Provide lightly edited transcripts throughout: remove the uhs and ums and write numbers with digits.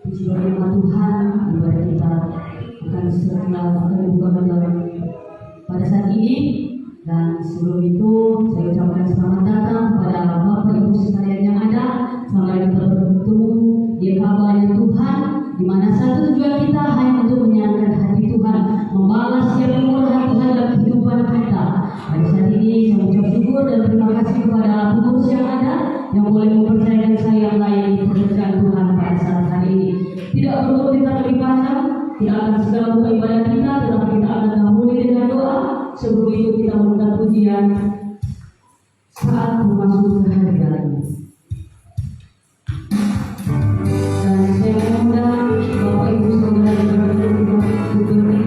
Puji firman Tuhan kepada kita akan setelah akan dibukakan dalam pada saat ini. Dan sebelum itu saya ucapkan selamat datang kepada Bapak Ibu sekalian yang ada. Selamat kita bertemu di hamba-Nya Tuhan, di mana satu tujuan kita hanya untuk menyenangkan hati Tuhan, membalas setiap kemurahan Tuhan dalam kehidupan kita. Pada saat ini saya ucap syukur dan terima kasih kepada pengurus yang ada yang boleh mempercayakan saya melayani pekerjaan Tuhan pada saat hari ini. Tidak perlu kita lebih panjang, tidak akan segala buka ibadah kita, tetapi kita akan dahului dengan doa. Sebelum itu kita mengundang pujian saat memasuki kehadiran. Dan saya mengundang Bapak Ibu Saudara yang berada di rumah ini. Terima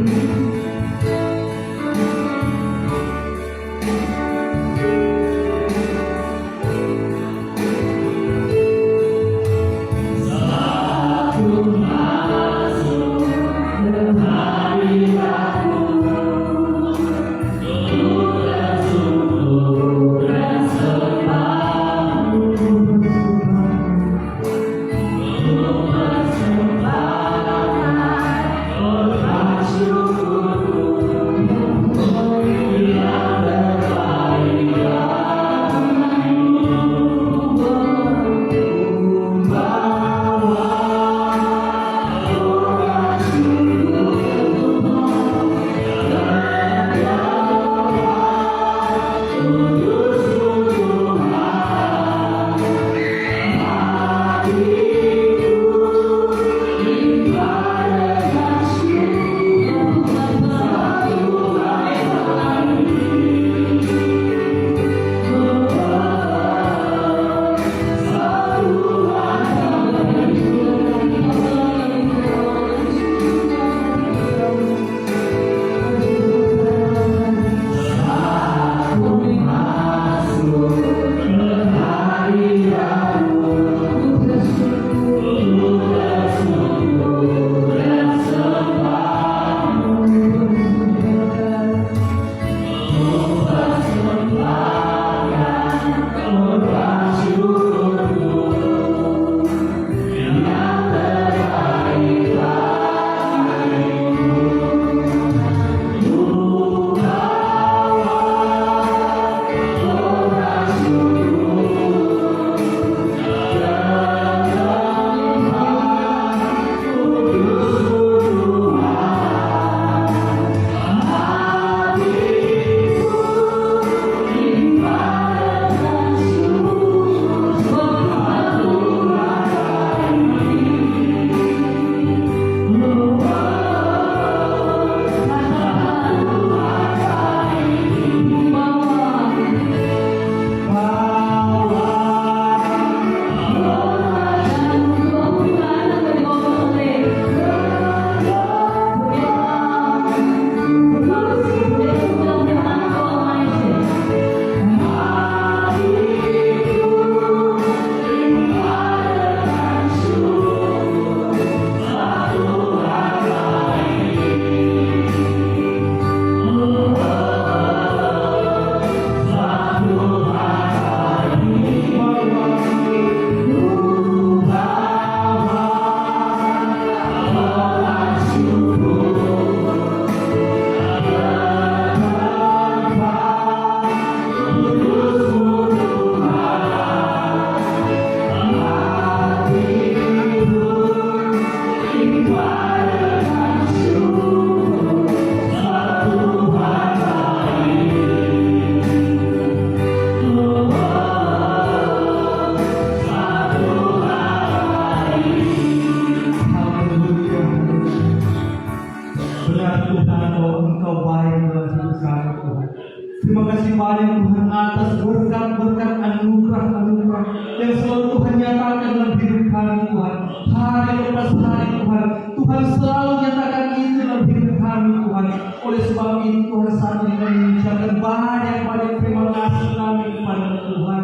banyak Tuhan atas berkat-berkat anugerah-anugerah yang selalu Tuhan nyatakan dalam hidup kami Tuhan. Hari lepas hari Tuhan, Tuhan selalu nyatakan itu dalam hidup kami Tuhan. Oleh sebab itu Tuhan saat ini kami mengucapkan banyak-banyak terima kasih kami kepada Tuhan.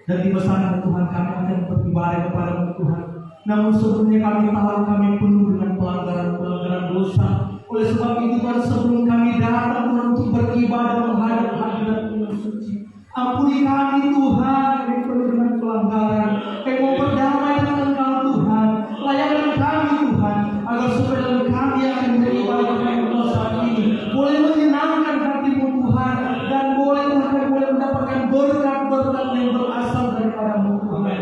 Dan di besarnya Tuhan kami akan beribadah kepada Tuhan. Namun sebelumnya kami tahu kami penuh dengan pelanggaran dosa. Oleh sebab itu Tuhan, sebelum kami datang Tuhan untuk beribadah menghadap hadirat Tuhan suci, ampuni kami Tuhan, kami penuh dengan pelanggaran. Kami mau berdamai dengan Engkau Tuhan. Layakkan kami Tuhan, agar supaya dalam kami akan beribadah kepada Engkau saat ini boleh menyenangkan hatimu Tuhan, dan boleh mendapatkan berkat-berkat yang berasal daripada-Mu Tuhan.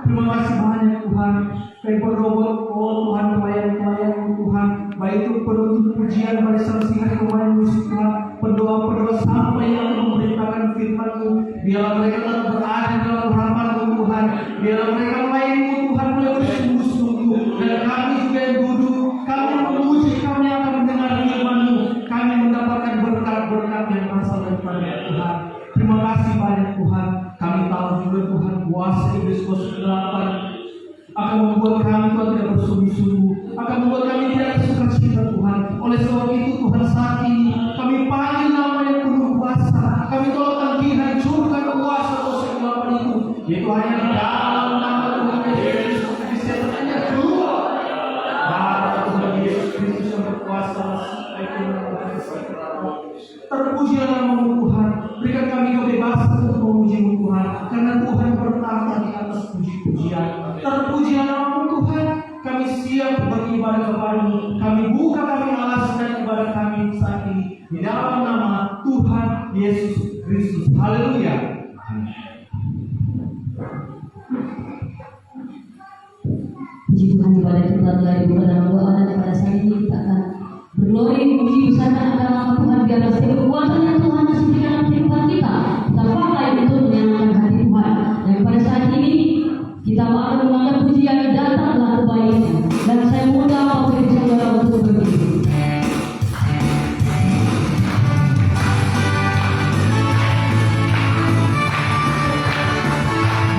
Terima kasih banyak Tuhan. Kami berdoa, oh Tuhan, pelayan-pelayan Tuhan, baik itu penuntut pujian, barisan singkat pemain musik Tuhan, pendoa-pendoa sampai yang memberitakan firman-Mu, biarlah mereka tetap berada dalam rahmat-Mu Tuhan, biarlah mereka lain-Mu Tuhan boleh bersungguh-sungguh, dan kami juga yang duduk, kami memuji, kami akan mendengar firman-Mu, kami mendapatkan berkat-berkat yang berasal daripada Tuhan. Terima kasih banyak Tuhan. Kami tahu juga Tuhan, kuasa iblis kegelapan akan membuat kami Tuhan tidak bersungguh-sungguh, akan membuat kami tidak suka cita Tuhan. Oleh sebab itu Tuhan, saat ini kami panggil nama yang penuh kuasa. Kami tolong dihancurkan kuasa dosa kegelapan itu, yaitu hanya dalam nama Tuhan Yesus Kristus. Setannya keluar. Darah Tuhan Yesus Kristus yang berkuasa. Terpujilah nama-Mu Tuhan. Berikan kami kebebasan untuk memuji-Mu Tuhan, karena Tuhan bertata di atas puji-pujian. Terpujilah nama-Mu Tuhan. Kami siap beribadah kepada-Mu. Kami buka, kami alaskan ibadah kami saat ini di dalam nama Tuhan Yesus Kristus. Haleluya. Puji Tuhan, ibadah kita telah dibuka dalam doa, dan pada saat ini kita akan berglori memuji besarkan akan nama Tuhan, biarlah setiap kekuatan yang Tuhan masih di dalam kehidupan kita pakai untuk menyenangkan hati Tuhan. Dan pada saat ini kita akan menganggap pujian datanglah kebaikan, dan saya mengundang Bapak Ibu Saudara untuk berdiri.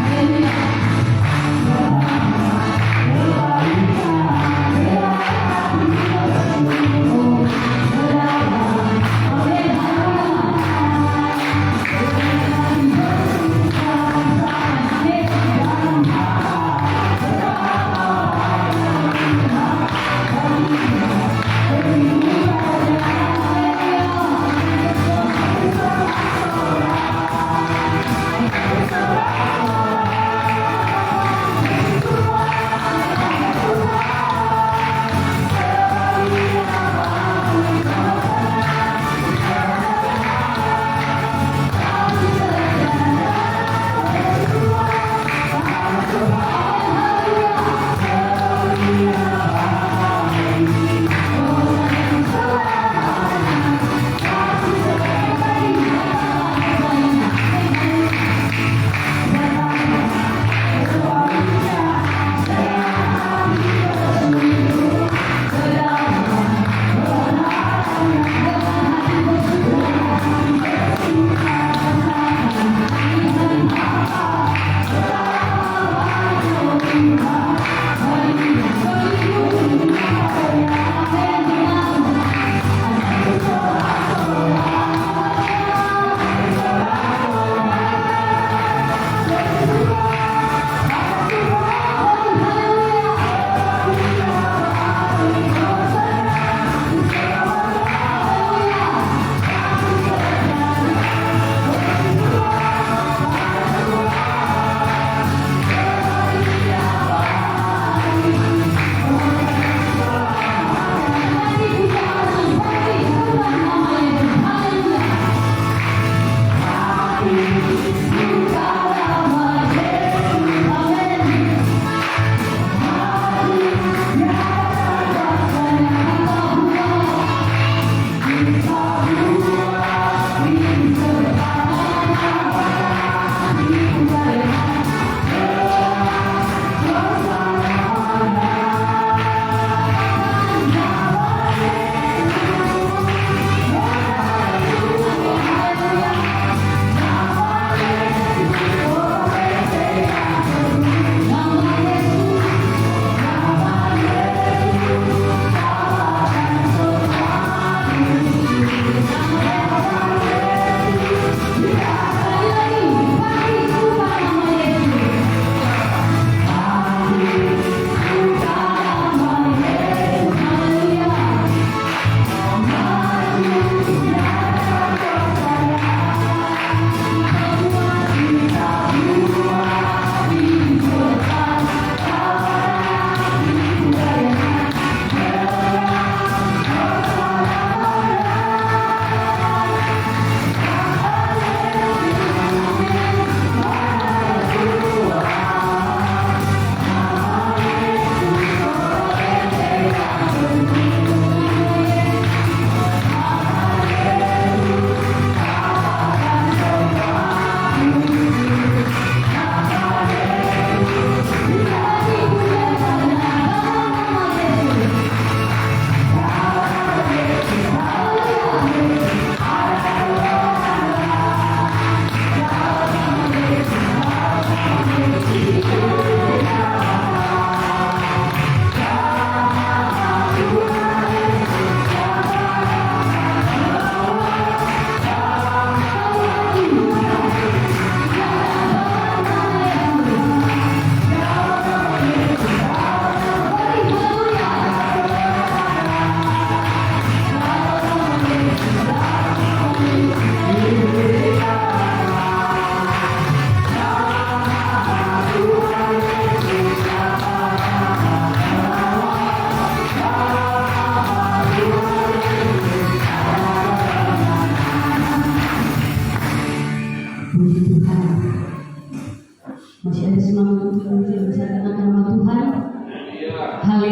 Haleluya.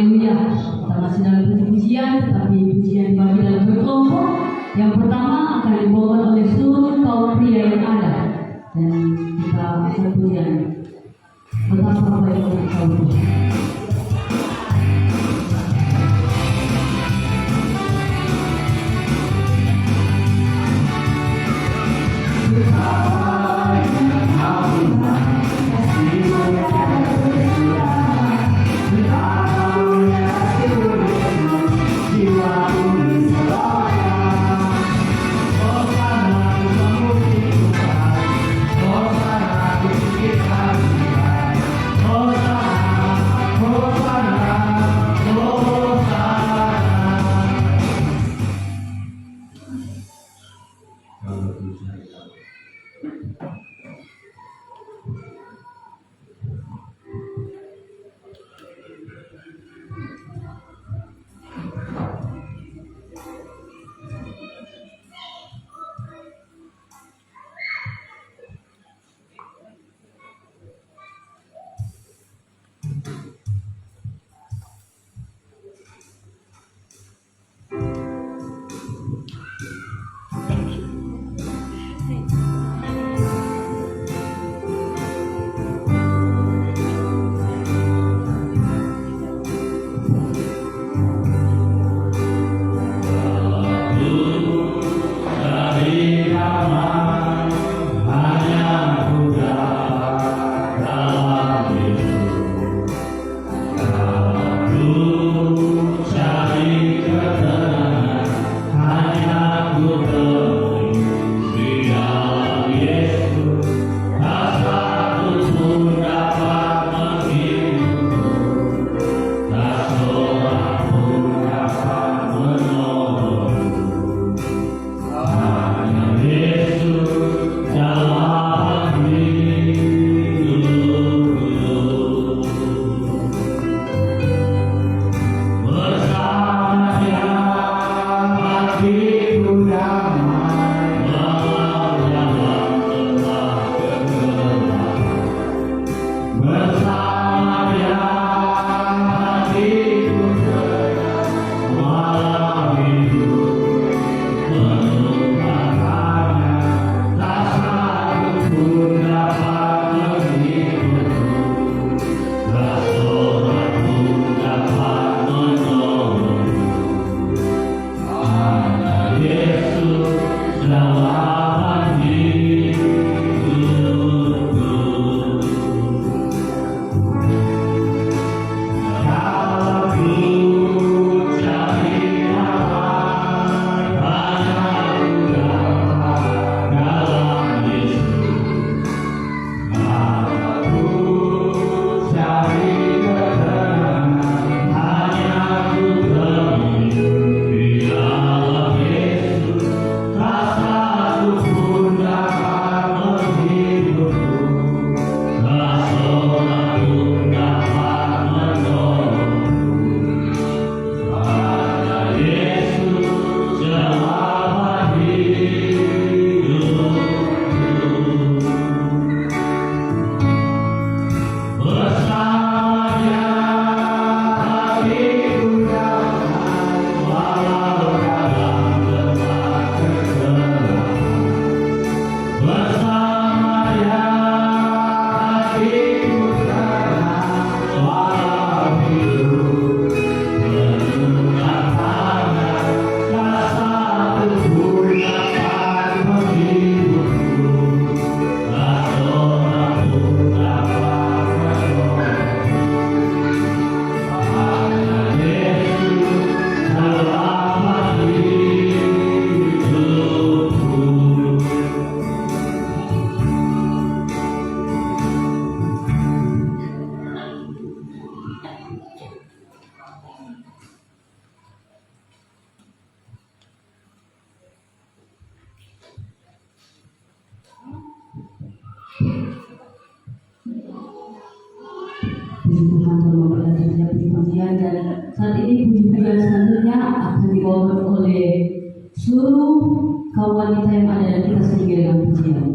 haleluya. Kita masih dalam puji-pujian, tetapi pujian dibagi dalam berkelompok. Yang pertama akan dibawakan oleh seluruh kaum pria yang ada, dan kita akan pujian. Betapa baiknya kau Tuhan. Puji Tuhan telah memperhatikan puji-pujian, dan saat ini puji-pujian selanjutnya akan dibawakan oleh seluruh kaum wanita yang ada, dan kita sendiri dengan pujian.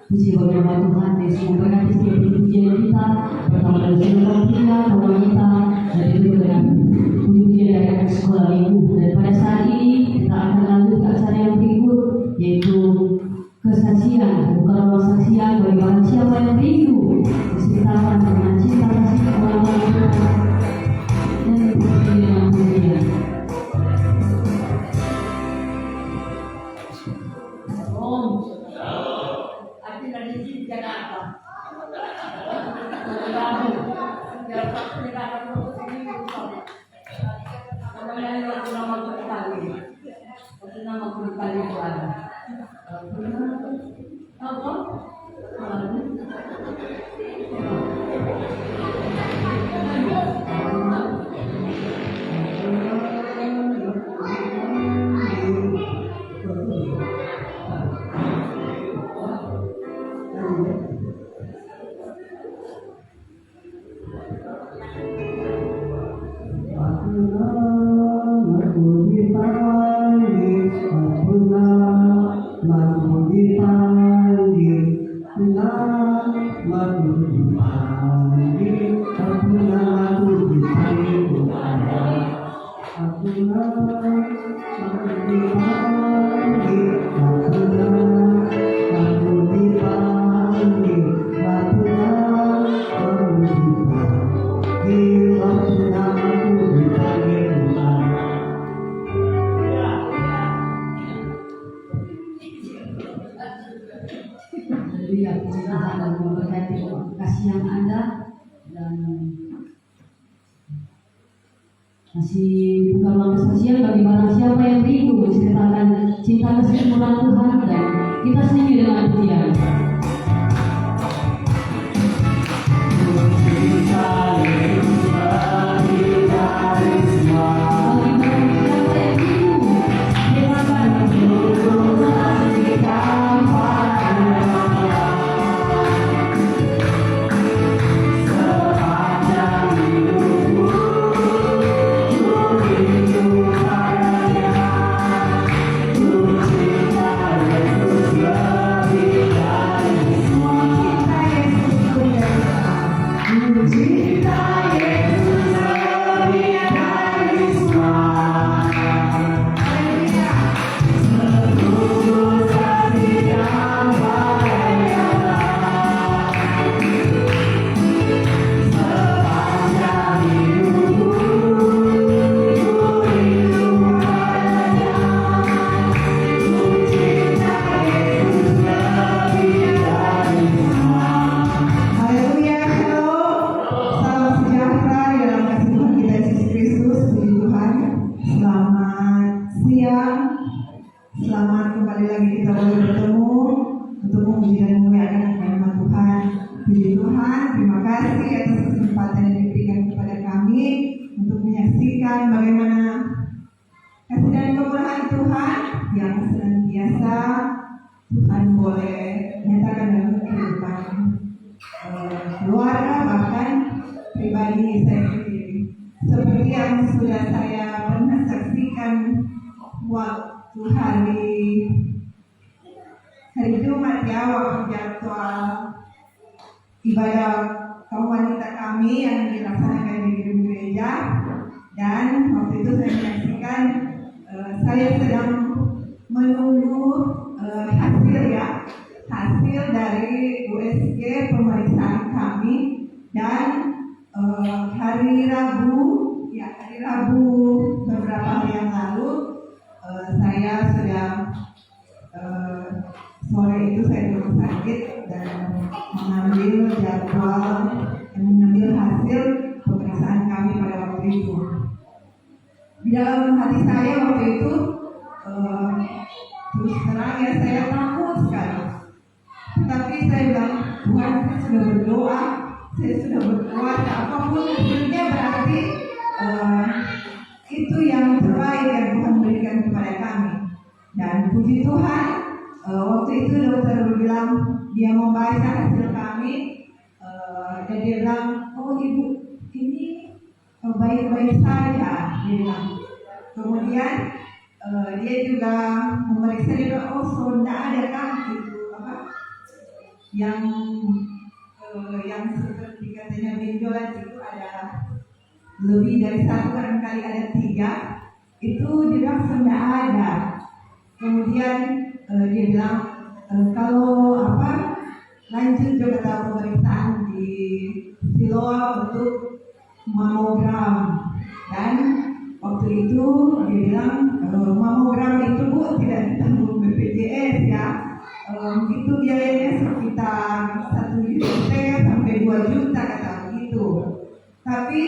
Puji bagi nama Tuhan, Yesus memberkati setiap pujian kita, pertama dari seluruh kita, wanita, dan itu dengan puji-pujian dari anak sekolah ibu. Dan pada saat ini kita akan lanjut ke acara yang berikut, yaitu kesaksian, bukan rumah saksian bagi barang siapa yang rindu diceritakan dengan cinta kasih orang-orang Tuhan dan dipuji dengan pujian. Haleluya, puji Tuhan dan memberkati kasih yang ada dan masih bukan ruang kesaksian bagi barang siapa yang rindu menceritakan cinta kasih murah Tuhan dan kita sendiri dengan pujian. Selamat kembali lagi kita boleh bertemu untuk memuji dan memuliakan nama Tuhan. Puji Tuhan, terima kasih atas kesempatan yang diberikan kepada kami untuk menyaksikan bagaimana kasih dan kemurahan Tuhan yang senantiasa Tuhan boleh nyatakan dalam kehidupan keluarga, bahkan pribadi saya sendiri. Seperti yang sudah saya pernah saksikan waktu hari Jumat ya, waktu jadwal ibadah kaum wanita kami yang dilaksanakan di gedung gereja, dan waktu itu saya menyaksikan saya sedang menunggu hasil dari USG pemeriksaan kami, dan hari Rabu beberapa hari yang lalu saya sudah sore itu saya di rumah sakit dan mengambil hasil pemeriksaan kami pada waktu itu. Di dalam hati saya waktu itu terus terang ya, saya takut sekali. Tapi saya bilang, Tuhan, saya sudah berdoa, apapun hasilnya berarti itu yang terbaik yang Tuhan berikan kepada kami. Dan puji Tuhan, waktu itu dokter bilang dia mau baca hasil kami, dan dia bilang, oh ibu ini baik-baik saja, dia bilang. Kemudian dia juga memeriksa, dia bilang, oh sonda ada kan itu yang seperti katanya benjolan itu ada lebih dari satu, barangkali ada 3, itu dia bilang sonda ada. Kemudian dia bilang kalau lanjut juga pemeriksaan di Siloam untuk mamogram, dan waktu itu dia bilang mamogram itu Bu tidak ditanggung BPJS ya, itu biayanya sekitar 1 juta sampai 2 juta kata begitu. Tapi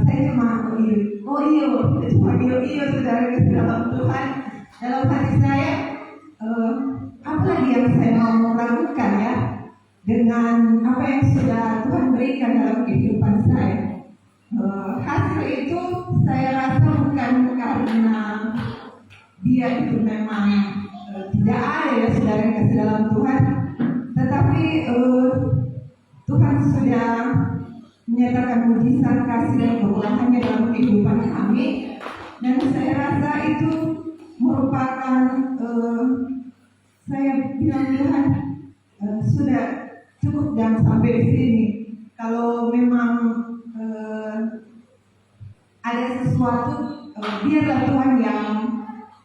saya cuma saudara dalam Tuhan, dalam hati saya apalagi yang saya mau lakukan ya dengan apa yang sudah Tuhan berikan dalam kehidupan saya. Hasil itu saya rasa bukan karena dia itu memang tidak ada ya saudara yang kasih dalam Tuhan, tetapi Tuhan sudah menyatakan mujizat kasih dan kemurahannya dalam kehidupan kami, dan saya rasa itu merupakan saya bilang Tuhan sudah cukup dan sampai di sini. Kalau memang ada sesuatu, biarlah Tuhan yang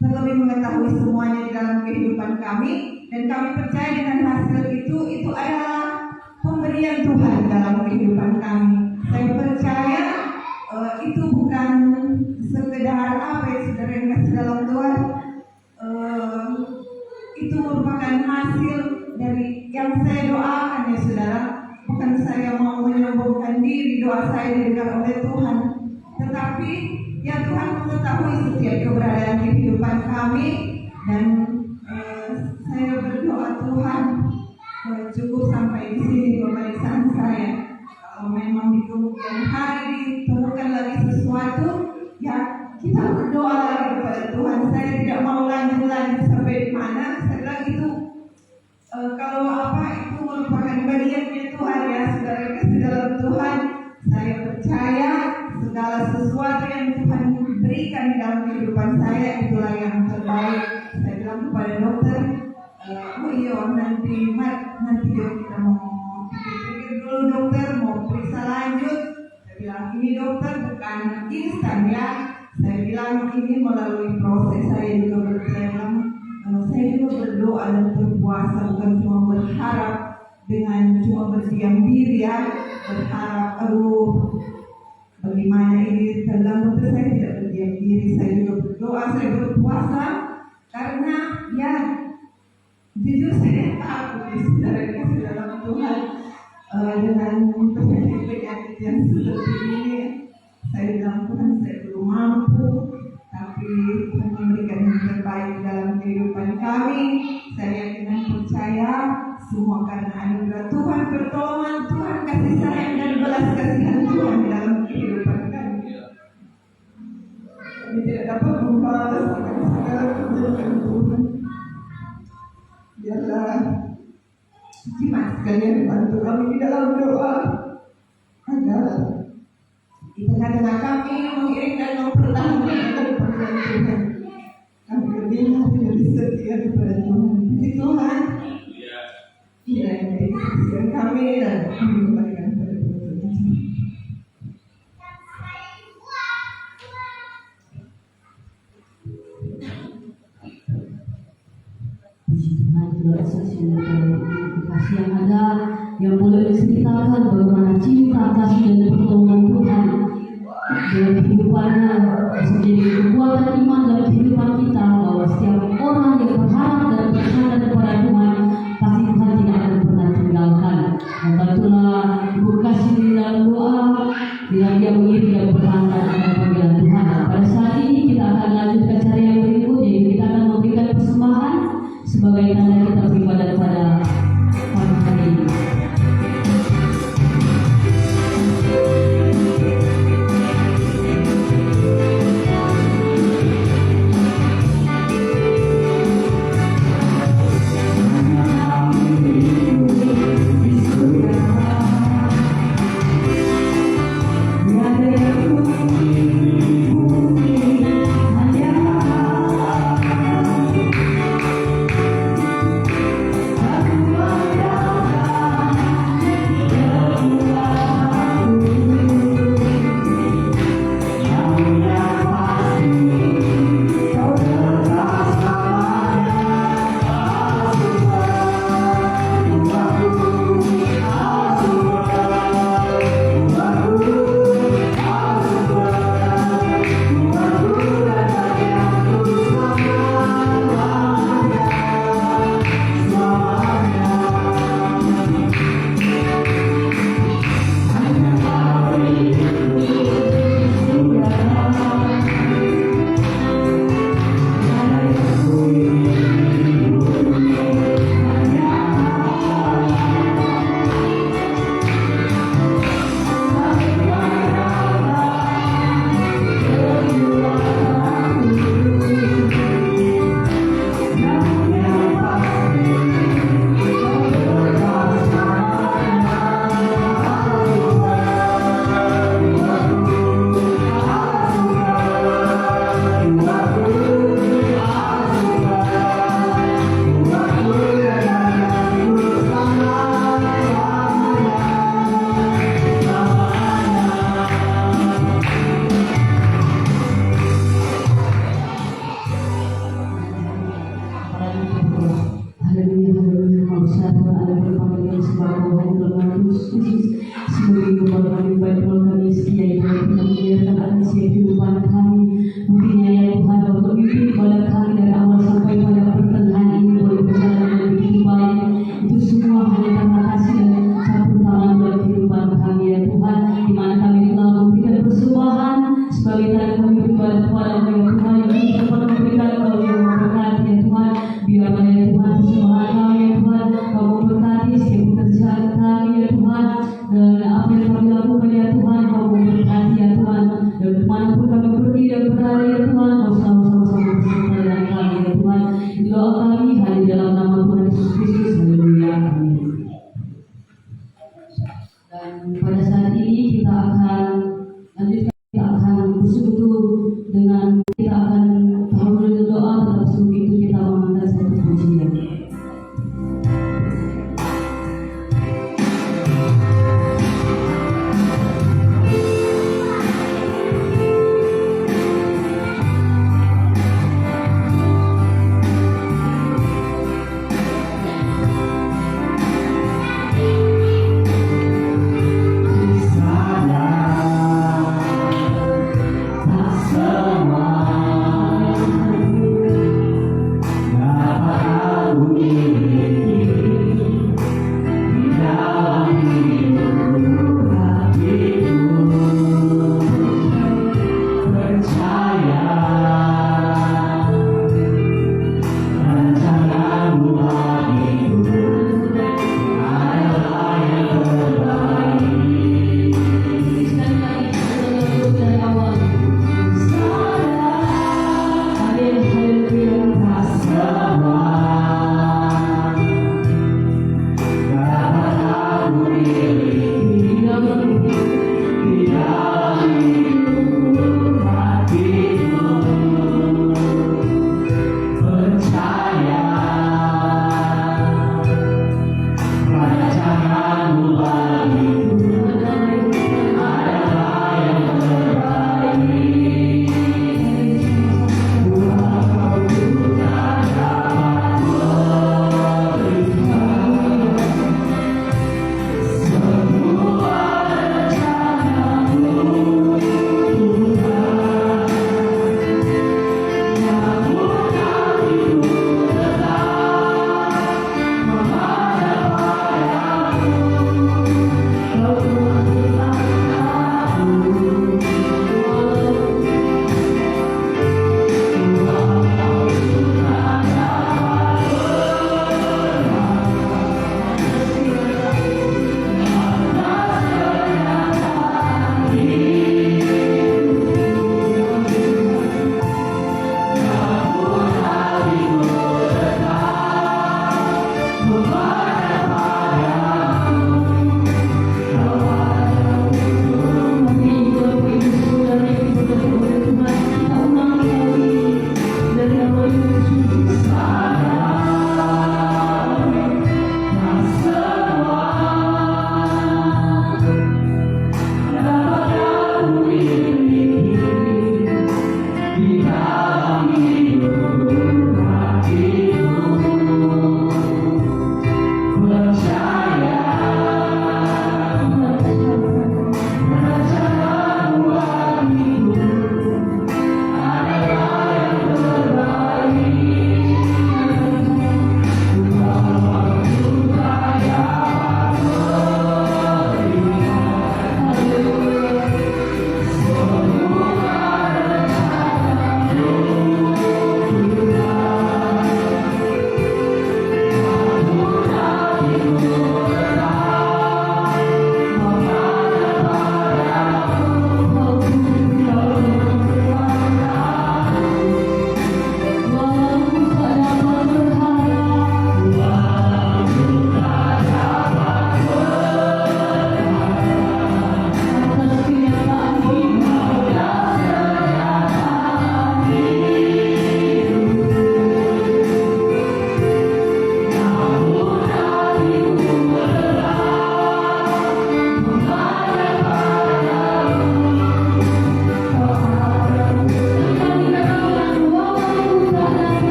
terlebih mengetahui semuanya di dalam kehidupan kami, dan kami percaya dengan hasil itu adalah pemberian Tuhan dalam kehidupan kami. Saya percaya itu bukan sekedar yang saudara yang kasih dalam Tuhan, itu merupakan hasil dari yang saya doakan ya saudara. Bukan saya mau menyombongkan diri, doa saya didengar oleh Tuhan, tetapi ya Tuhan mengetahui setiap keberadaan kehidupan kami, dan saya berdoa Tuhan cukup sampai di sini pemeriksaan saya. Kalau memang di kemudian hari ditemukan lagi sesuatu, ya kita berdoa lagi kepada Tuhan. Saya tidak mau lanjut sampai di mana. Saya bilang itu kalau itu merupakan bagiannya Tuhan ya saudara kasih dalam Tuhan. Saya percaya segala sesuatu yang Tuhan berikan di dalam kehidupan saya itulah yang terbaik. Saya bilang kepada dokter, nanti kita mau pikir dulu dokter, mau periksa lanjut. Saya bilang ini dokter bukan instan ya. Saya bilang ini melalui proses. Saya juga berdoa dan berpuasa, bukan cuma berharap dengan cuma berdiam diri ya, berharap bagaimana ini terlalu. Saya tidak berdiam diri, saya juga berdoa, saya berpuasa, karena ya jujur saya takut di saudara kasih dalam Tuhan dengan penyakit yang seperti ini. Saya bilang Tuhan saya belum mampu, tapi Tuhan memberikan yang terbaik dalam kehidupan kami. Saya yakin dan percaya semua karena anugerah Tuhan, pertolongan Tuhan, kasih sayang dan belas kasihan Tuhan dalam kehidupan kami. Kami tidak dapat membalas akan segala kebaikan Tuhan. Biarlah jemaat sekalian bantu kami di dalam doa agar di tengah-tengah kami mengiring dan mempertahankan pemberian Tuhan. Kami Alhamdulillah menjadi setia kepada Tuhan. Puji Tuhan. Iya, jadi kesaksian kami dan kami kembalikan kepada Tuhan. Puji Tuhan, itulah kesaksian kasih yang ada yang boleh diceritakan bagaimana cinta, kasih dan pertolongan Tuhan dalam kehidupannya bisa menjadi kekuatan iman dalam kehidupan kita, bahwa setiap orang yang berharap dan bersandar kepada Tuhan pasti Tuhan tidak akan pernah tinggalkan. Maka itulah Ibu kasih di dalam doa bila dia mengirim dan berangkat akan panggilan Tuhan. Pada saat ini kita akan lanjutkan cara yang berikut, yaitu kita akan memberikan persembahan sebagai tanda kita beribadah pada pagi hari ini.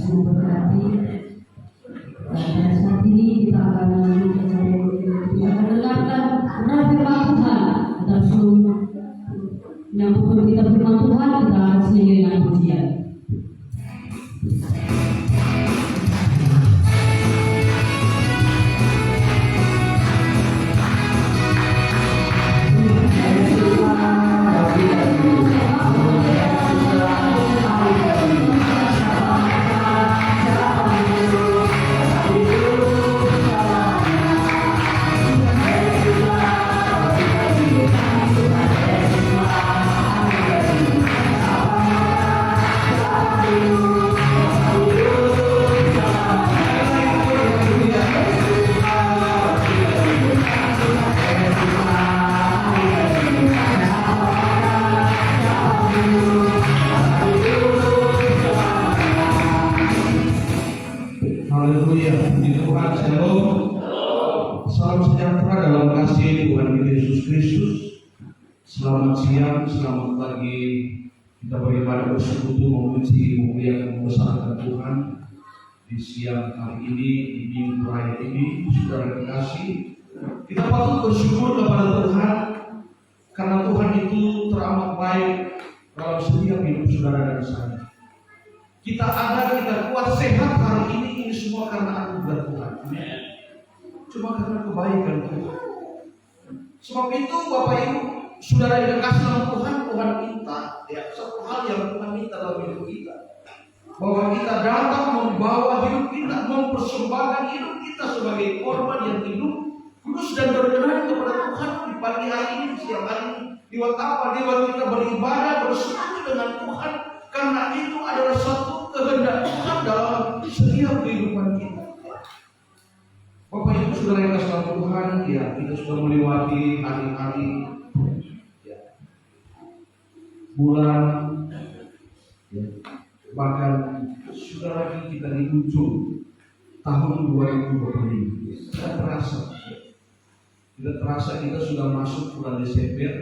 Yesus memberkati. Dan pada saat ini kita akan mendengarkan firman Tuhan. Dan sebelum menyambut kita firman Tuhan, kita akan sendiri dengan pujian. Haleluya, puji Tuhan, shalom. Salam sejahtera dalam kasih Tuhan kita Yesus Kristus. Selamat siang, selamat pagi. Kita beribadah bersekutu memuji, memuliakan, membesarkan Tuhan di siang hari ini, di minggu raya ini. Saudara kekasih, kita patut bersyukur kepada Tuhan karena Tuhan itu teramat baik dalam setiap hidup saudara dan saya. Kita ada, kita kuat, sehat hari ini semua karena anugerah Tuhan. Cuma karena kebaikan Tuhan. Sebab itu Bapak Ibu, saudara yang dikasih dalam Tuhan, Tuhan minta ya, satu hal yang Tuhan minta dalam hidup kita, bahwa kita datang membawa hidup kita, mempersembahkan hidup kita sebagai korban yang hidup, kudus dan berkenan kepada Tuhan di pagi hari ini, di siang hari ini. Di waktu apa? Di waktu kita beribadah, bersekutu dengan Tuhan, karena itu adalah satu kehendak Tuhan dalam setiap kehidupan kita. Bapak Ibu saudara yang kasih dalam Tuhan, ya kita sudah melewati hari-hari, ya, bulan, ya, bahkan sudah lagi kita di ujung tahun 2025. Tidak terasa kita sudah masuk bulan Desember,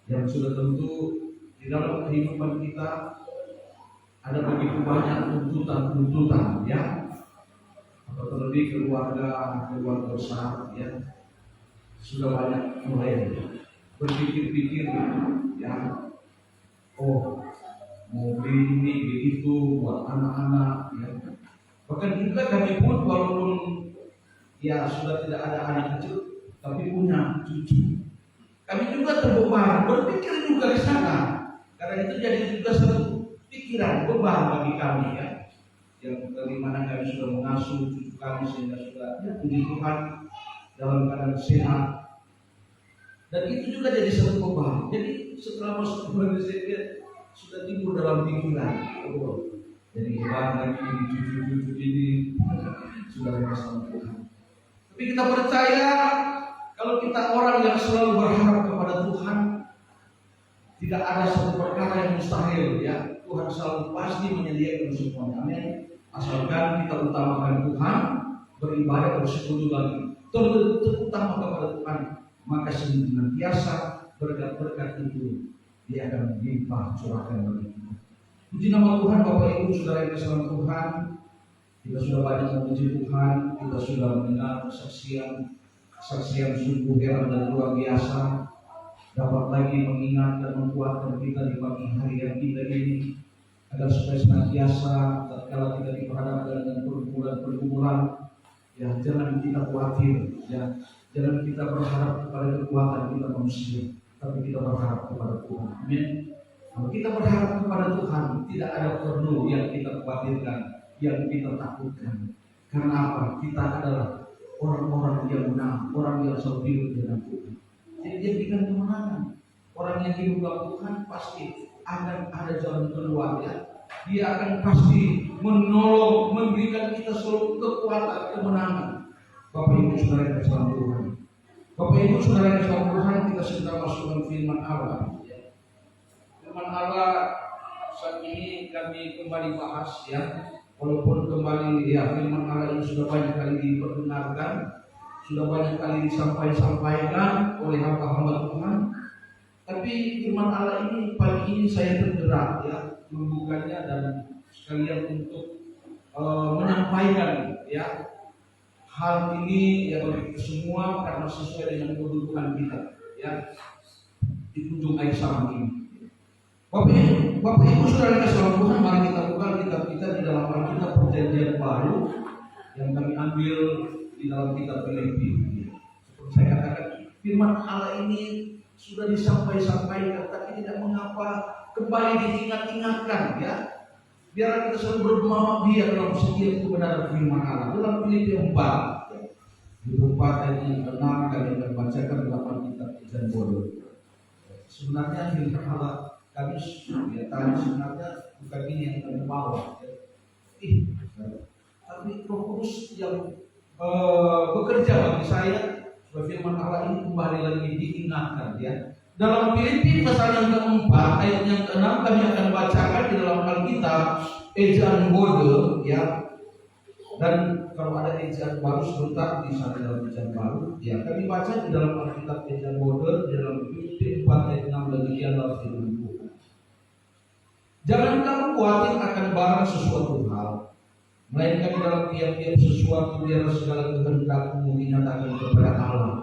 yang sudah tentu di dalam kehidupan kita ada begitu banyak tuntutan, ya. Atau terlebih keluarga besar, ya, sudah banyak mulai berpikir-pikir, ya, oh mau beli ini begitu buat anak-anak, ya. Bahkan juga kami pun walaupun ya sudah tidak ada anak kecil, tapi punya cucu, kami juga terbeban berpikir juga di sana, karena itu jadi juga satu pikiran beban bagi kami, ya. Yang bagaimana kami sudah mengasuh cucu kami sehingga sudah, ya, puji Tuhan dalam keadaan sehat, dan itu juga jadi satu beban. Jadi setelah masuk bulan Desember sudah timbul dalam pikiran, oh, jadi beban lagi cucu-cucu ini sudah bersama Tuhan. Tapi kita percaya kalau kita orang yang selalu berharap kepada Tuhan, tidak ada satu perkara yang mustahil, ya. Tuhan selalu pasti menyediakan semuanya. Amin. Asalkan kita utamakan Tuhan, beribadah, bersekutu lagi, terutama kepada Tuhan, maka senantiasa berkat-berkat itu Dia akan melimpah curahkan bagi kita. Puji nama Tuhan, Bapak Ibu saudara yang kasih Tuhan. Kita sudah banyak memuji Tuhan, kita sudah mendengar kesaksian sungguh heran dan luar biasa, dapat lagi mengingat dan menguatkan kita di pagi hari yang indah ini, agar supaya senantiasa tatkala kita diperhadapkan dengan pergumulan, ya jangan kita khawatir, ya jangan kita berharap kepada kekuatan kita manusia, tapi kita berharap kepada Tuhan. Amin. Kalau kita berharap kepada Tuhan, tidak ada perlu yang kita khawatirkan, yang kita takutkan. Karena apa? Kita adalah orang-orang yang menang, orang yang selalu hidup dengan Tuhan. Jadi dia berikan kemenangan. Orang yang hidup dengan Tuhan pasti akan ada jalan keluar, ya. Dia akan pasti menolong, memberikan kita selalu kekuatan, kemenangan. Bapak Ibu saudara yang kasih Tuhan. Bapak Ibu saudara yang kasih Tuhan, kita sedang masukkan firman Allah. Firman Allah saat ini kami kembali bahas, ya. Walaupun kembali, ya, firman Allah ini sudah banyak kali diperdengarkan, sudah banyak kali disampaikan oleh hamba-hamba Tuhan. Tapi firman Allah ini pagi ini saya tergerak, ya, membukanya dan sekalian untuk menyampaikan ya hal ini ya bagi kita semua karena sesuai dengan kebutuhan kita ya di ujung air sama ini. Bapak Ibu Saudara kasih Tuhan, mari kita buka kitab kita di dalam Alkitab Perjanjian Baru yang kami ambil di dalam kitab Filipi. Seperti saya katakan, firman Allah ini sudah disampaikan, tapi tidak mengapa kembali diingat-ingatkan ya. Biar kita selalu bermama dia dalam setiap kebenaran firman Allah. Dalam Filipi 4 ya. Di 4 ayat yang ke-6 kami akan bacakan dalam kitab Ejaan Bodoh. Sebenarnya firman Allah kami ya, tadi sebenarnya bukan ini yang kami bawa ya. Tapi Roh Kudus yang bekerja bagi saya supaya firman Allah ini kembali lagi diingatkan ya. Dalam Filipi pasal yang keempat ayat yang ke-6 kami akan bacakan di dalam Alkitab Ejaan Bodoh ya. Dan kalau ada ejaan baru sebentar di sana dalam ejaan baru ya kami baca di dalam Alkitab Ejaan Bodoh di dalam Filipi 4 ayat 6 demikian dalam firman Tuhan. Jangan kamu khawatir akan barang sesuatu hal, melainkan dalam tiap-tiap sesuatu biar segala kehendakmu dinyatakan kepada Allah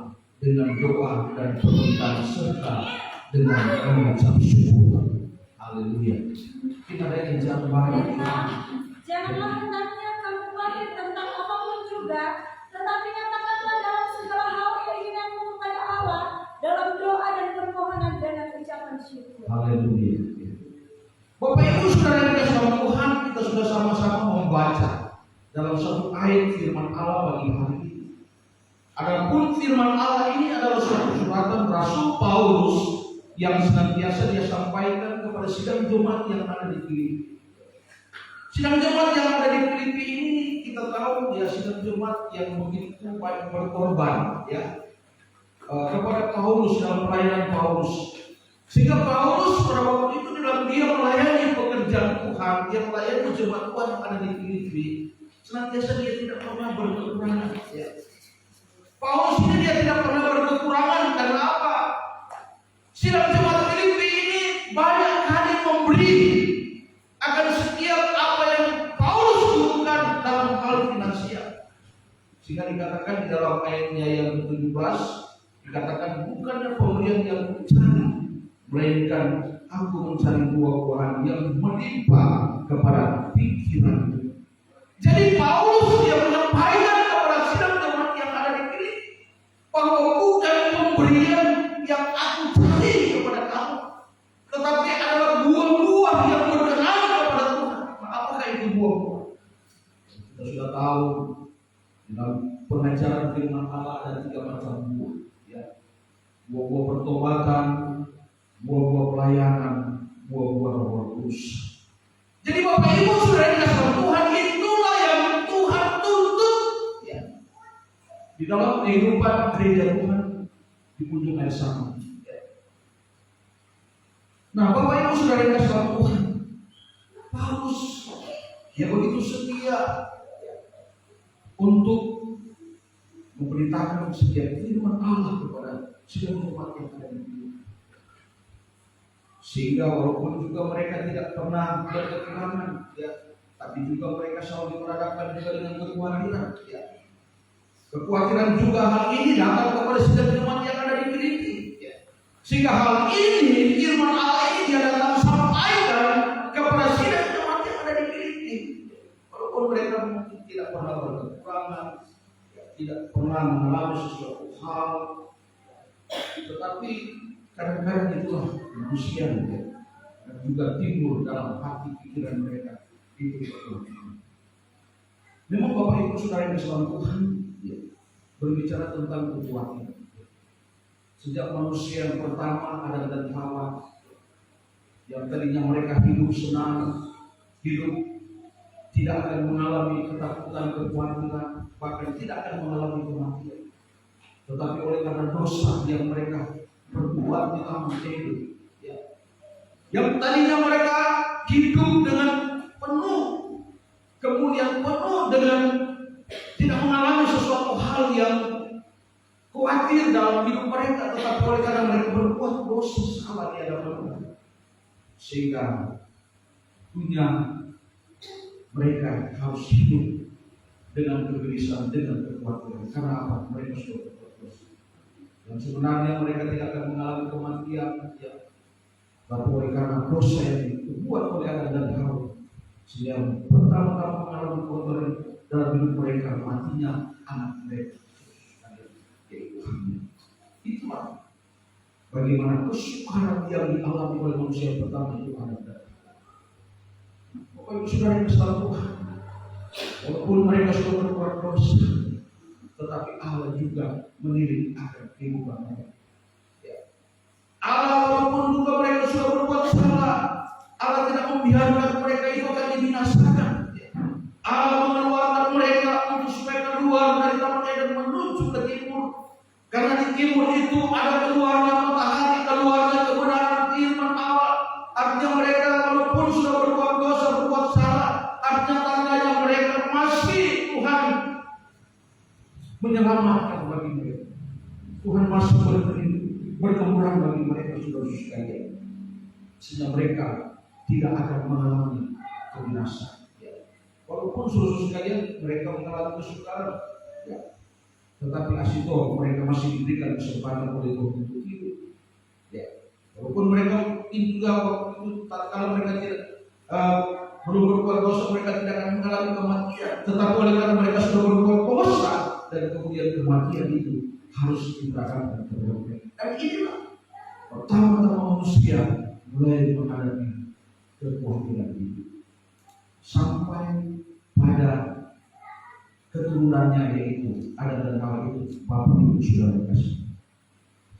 dengan doa dan permintaan serta dengan mengucap syukur. Haleluya. Kita ada ejaan baru. Janganlah hendaknya kamu khawatir tentang apapun juga, tetapi nyatakanlah dalam segala hal keinginanmu kepada Allah dalam doa dan permohonan dengan ucapan syukur. Haleluya. Bapak Ibu Saudara yang dikasihi Tuhan, kita sudah sama-sama membaca dalam satu ayat firman Allah bagi hari ini. Adapun firman Allah ini adalah suatu suratan Rasul Paulus yang senantiasa dia sampaikan kepada sidang jemaat yang ada di Filipi. Sidang jemaat yang ada di Filipi ini kita tahu ya sidang jemaat yang begitu banyak berkorban ya kepada Paulus dalam pelayanan Paulus. Sehingga Paulus pada waktu itu dalam dia melayani pekerjaan Tuhan, dia melayani jemaat Tuhan yang ada di Filipi, senantiasa dia tidak pernah berkekurangan. Ya. Paulus ini dia tidak pernah berkekurangan karena apa? Sidang jemaat Filipi ini banyak kali memberi akan setiap apa yang Paulus butuhkan dalam hal finansial. Sehingga dikatakan di dalam ayatnya yang ke-17 dikatakan bukannya pemberian yang mencari, melainkan aku mencari buah-buahan yang melimpah kepada pikiran. Jadi Paulus dia menyampaikan kepada sidang jemaat yang ada di Filipi bahwa bukan pemberian yang aku cari kepada kamu, tetapi adalah buah-buah yang berkenan kepada Tuhan. Apakah itu buah-buah? Kita sudah tahu dalam pengajaran firman Allah ada 3 macam buah. Ya. Buah-buah pertobatan, buah-buah pelayanan, buah-buah Roh Kudus. Jadi Bapak Ibu Saudara yang dikasihi Tuhan, itulah yang Tuhan tuntut ya. Di dalam kehidupan gereja Tuhan di ujung air sana. Ya. Nah, Bapak Ibu Saudara yang dikasihi Tuhan, Paulus dia begitu setia ya, untuk memberitakan setiap firman Allah kepada setiap umat yang ada di dunia. Sehingga walaupun juga mereka tidak pernah berkekurangan, ya, tapi juga mereka selalu diperhadapkan juga dengan kekhawatiran. Ya. Kekhawatiran juga hal ini datang kepada setiap jemaat yang ada di Filipi. Ya. Sehingga hal ini firman Allah ini dia datang sampaikan kepada setiap jemaat yang ada di Filipi. Walaupun mereka mungkin tidak pernah berkekurangan, ya, tidak pernah mengalami sesuatu hal, tetapi kadang-kadang itulah manusia ya, dan juga timbul dalam hati pikiran mereka itu. Memang Bapak Ibu Saudara yang dikasihi Tuhan ya, berbicara tentang kekhawatiran. Sejak manusia yang pertama Adam dan Hawa yang tadinya mereka hidup senang, hidup tidak akan mengalami ketakutan, kekhawatiran, bahkan tidak akan mengalami kematian. Tetapi oleh karena dosa yang mereka berbuat di dalam hidup, ya. Yang tadinya mereka hidup dengan penuh kemuliaan, penuh dengan tidak mengalami sesuatu hal yang khawatir dalam hidup mereka, tetapi oleh karena mereka berbuat dosa salah di hadapan Allah, sehingga punya mereka harus hidup dengan kegelisahan, dengan kekhawatiran. Karena apa? Mereka sudah berbuat dosa. Dan sebenarnya mereka tidak akan mengalami kematian, ya. Tapi oleh karena dosa yang dibuat oleh Adam dan Hawa, sehingga pertama-tama mengalami kotoran dalam hidup mereka, matinya anak mereka. Yaitu Habil. Itulah bagaimana kesukaran yang dialami oleh manusia yang pertama itu Adam dan Hawa. Bapak Ibu Saudara yang kesal Tuhan, walaupun mereka sudah berbuat dosa, tetapi Allah juga menilik akan kehidupan mereka. Allah walaupun juga mereka sudah berbuat salah, Allah tidak membiarkan mereka itu akan dibinasakan. Allah mengeluarkan mereka untuk supaya keluar dari Taman Eden menuju ke timur. Karena di timur itu ada keluarnya matahari, keluarnya kebenaran firman Allah. Artinya mereka walaupun sudah berbuat dosa, berbuat salah, artinya tandanya mereka masih Tuhan menyelamatkan bagi mereka. Tuhan masih berkembang bagi mereka saudara sekalian, sehingga mereka tidak akan mengalami kebinasaan. Ya. Walaupun saudara sekalian mereka mengalami kesukaran, ya. Tetapi asitoh mereka masih diberikan kesempatan oleh Tuhan untuk hidup. Ya. Walaupun mereka juga waktu itu tatkala mereka tidak belum berbuat dosa, mereka tidak akan mengalami kematian. Tetapi oleh karena mereka sudah berbuat dosa, dan kemudian kematian itu harus diberangkatkan kepada mereka. Dan inilah pertama-tama manusia mulai menghadapi kekhawatiran hidup sampai pada keturunannya, yaitu Adam dan Hawa itu. Bapak Ibu Saudara kasih,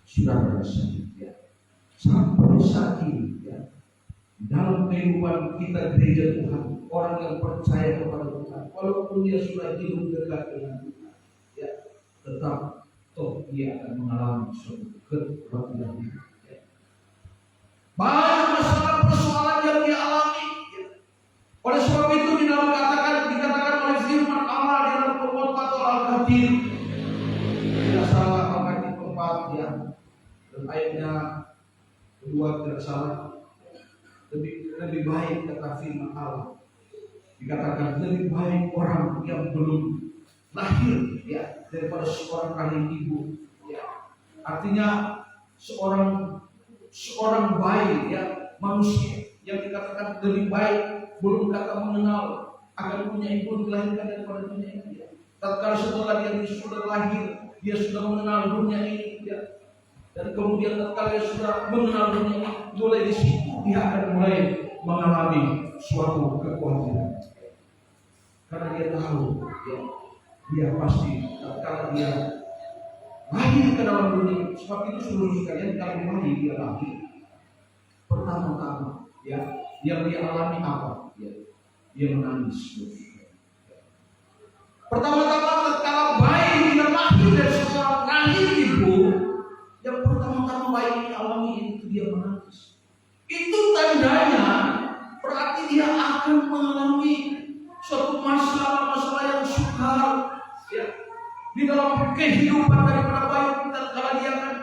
Saudara kasih, ya. Sampai saat ini, ya, dalam kehidupan kita gereja Tuhan, orang yang percaya kepada Tuhan, walaupun dia sudah hidup dekat dengan Tuhan, ya, tetap toh dia akan mengalami suatu kekhawatiran hidup. Ya. Banyak masalah persoalan yang dia alami. Ya. Oleh sebab itu dikatakan oleh firman Allah di dalam Al-Qur'an Al-Karim, tidak salah Al-Karim 4, ya, dan ayatnya kedua tidak salah. Lebih baik kata firman Allah, dikatakan lebih baik orang yang belum lahir, ya, daripada seorang rahim ibu, ya. Artinya seorang bayi, ya, manusia yang dikatakan lebih baik belum kata mengenal akan punya ibu dilahirkan daripada dunia ini, ya. Tatkala setelah dia sudah lahir, dia sudah mengenal dunia ini, ya. Dan kemudian tatkala dia sudah mengenal dunia ini, mulai di situ dia akan mulai mengalami suatu kekhawatiran, karena dia tahu, ya, dia pasti tatkala dia lahir ke dalam dunia. Sebab itu seluruh sekalian, kalau bayi dia lahir, pertama-tama, ya, yang dia alami apa? Ya, dia menangis. Pertama-tama tatkala bayi dia lahir dari seorang rahim ibu, yang pertama-tama bayi ini alami itu dia menangis. Itu tandanya berarti dia akan mengalami suatu masalah yang sukar, ya, di dalam kehidupan daripada bayi kita. Kalau dia akan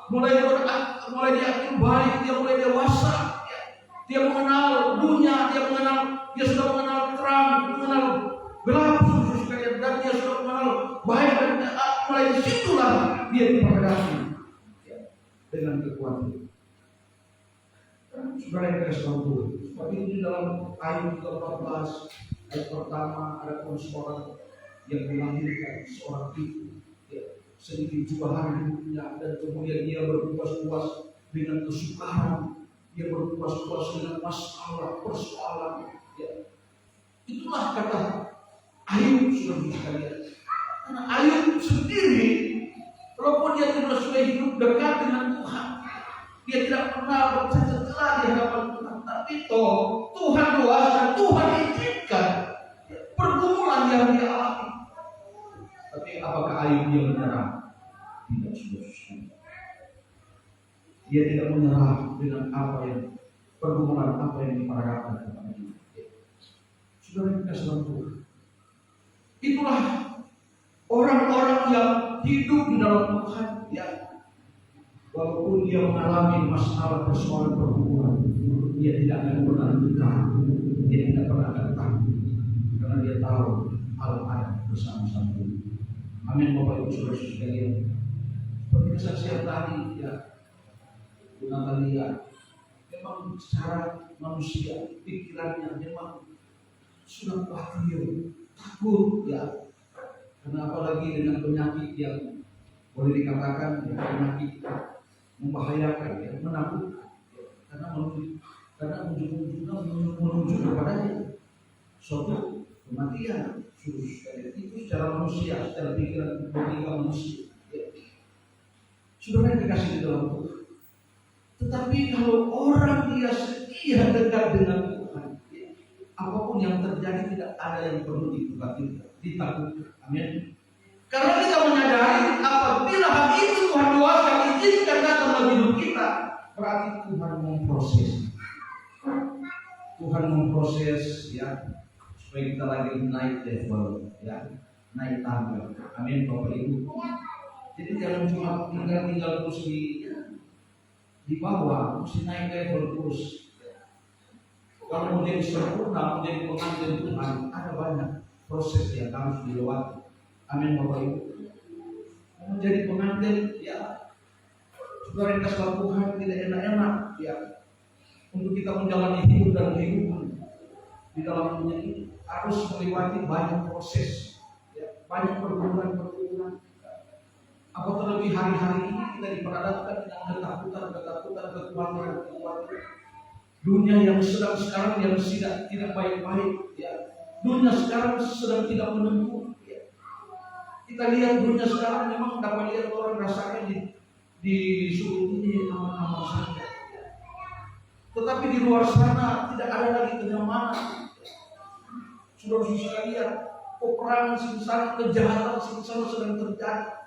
mulai dia akan baik, dia mulai dewasa, ya. Dia mengenal dunia, dia sudah mengenal terang, mengenal gelap, dan dia sudah mengenal baik, dan mulai disitulah dia diperhadapkan, ya, dengan kekuatan. Saudara yang kasih Tuhan, seperti itu di dalam ayat 14 ayat pertama, ada seorang yang dilahirkan, seorang itu, ya, sedikit juga hari hidupnya, dan kemudian dia berpuas-puas dengan kesukaran, dia berpuas-puas dengan masalah, persoalan, ya. Itulah kata Ayub, saudara sekalian. Karena Ayub sendiri, walaupun dia tidak sudah hidup dekat dengan Tuhan, dia tidak pernah bercela di hadapan Tuhan, tapi toh Tuhan luas, Tuhan izinkan pergumulan yang dia alami. Tapi apakah Ayub dia menyerah? Tidak, saudara. Dia tidak menyerah dengan pergumulan apa yang diperhadapkan kepada dia. Saudara yang kasih Tuhan, itulah orang-orang yang hidup di dalam Tuhan, ya. Walaupun dia mengalami masalah persoalan pergumulan, dia tidak akan pernah getar, dia tidak pernah akan takut. bersama-sama dulu. Amin Bapak Ibu Saudara sekalian. Seperti kesaksian tadi ya, Bu Natalia, memang secara manusia pikirannya memang sudah khawatir, takut ya, karena apalagi dengan penyakit yang boleh dikatakan ya, penyakit membahayakan ya, menakutkan ya, karena menuju kepadanya suatu kematian. Itu secara manusia, secara pikiran logika manusia ya. Saudara yang dikasih di dalam Tuhan. Tetapi kalau orang dia setia dekat dengan Tuhan ya, apapun yang terjadi tidak ada yang perlu ditakutkan. Amin. Karena kita menyadari apabila hal itu Tuhan luaskan izinkan datang dalam hidup kita, berarti Tuhan memproses. Tuhan memproses ya, supaya kita lagi naik level ya, naik tangga. Amin Bapak Ibu. Jadi jangan cuma tinggal terus di bawah, mesti naik level terus. Kalau mau jadi sempurna, mau jadi pengantin Tuhan, ada banyak proses yang harus dilewati. Amin Bapak Ibu. Menjadi pengantin ya, saudara yang kasih Tuhan tidak enak-enak ya. Untuk kita menjalani hidup dan kehidupan di dalam dunia ini harus melewati banyak proses ya, banyak pergumulan. Apa terlebih hari-hari ini kita diperhadapkan dengan ketakutan, kekhawatiran. Dunia yang sedang sekarang yang tidak baik-baik ya. Dunia sekarang sedang tidak menentu ya. Kita lihat dunia sekarang memang dapat lihat orang rasanya di suku ini aman-aman saja. Tetapi di luar sana tidak ada lagi kenyamanan. Saudara-saudara sekalian, peperangan singsana, kejahatan singsana sedang terjadi.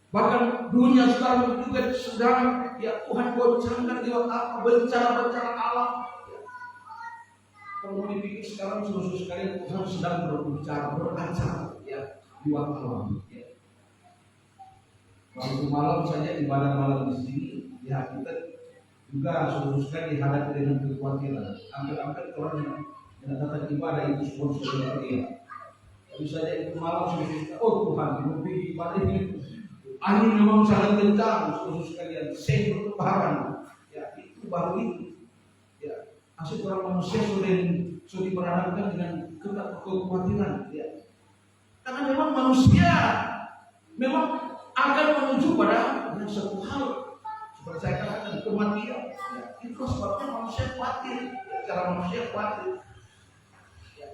Bahkan dunia sekarang juga sedang ya Tuhan goncangkan lewat apa bencana alam. Ya. Kalau dipikir sekarang saudara-saudara sekalian, Tuhan sedang beracara ya lewat alam. Ya. Waktu malam saja ibadah malam di sini, ya kita juga saudara-saudara dihadapi dengan kekhawatiran. Hampir-hampir orang yang datang ibadah itu sponsor dia. Tapi saja itu malam saudara, oh Tuhan, mimpi ibadah ini. Angin memang sangat kencang, saudara sekalian. Saya berkebaran, ya itu baru itu. Ya, asal orang manusia sudah diperhadapkan dengan kekhawatiran. Ya. Karena memang manusia memang akan menuju pada satu hal. Seperti saya katakan kematian. Ya, itu sebabnya manusia khawatir. Ya, cara manusia khawatir. Ya.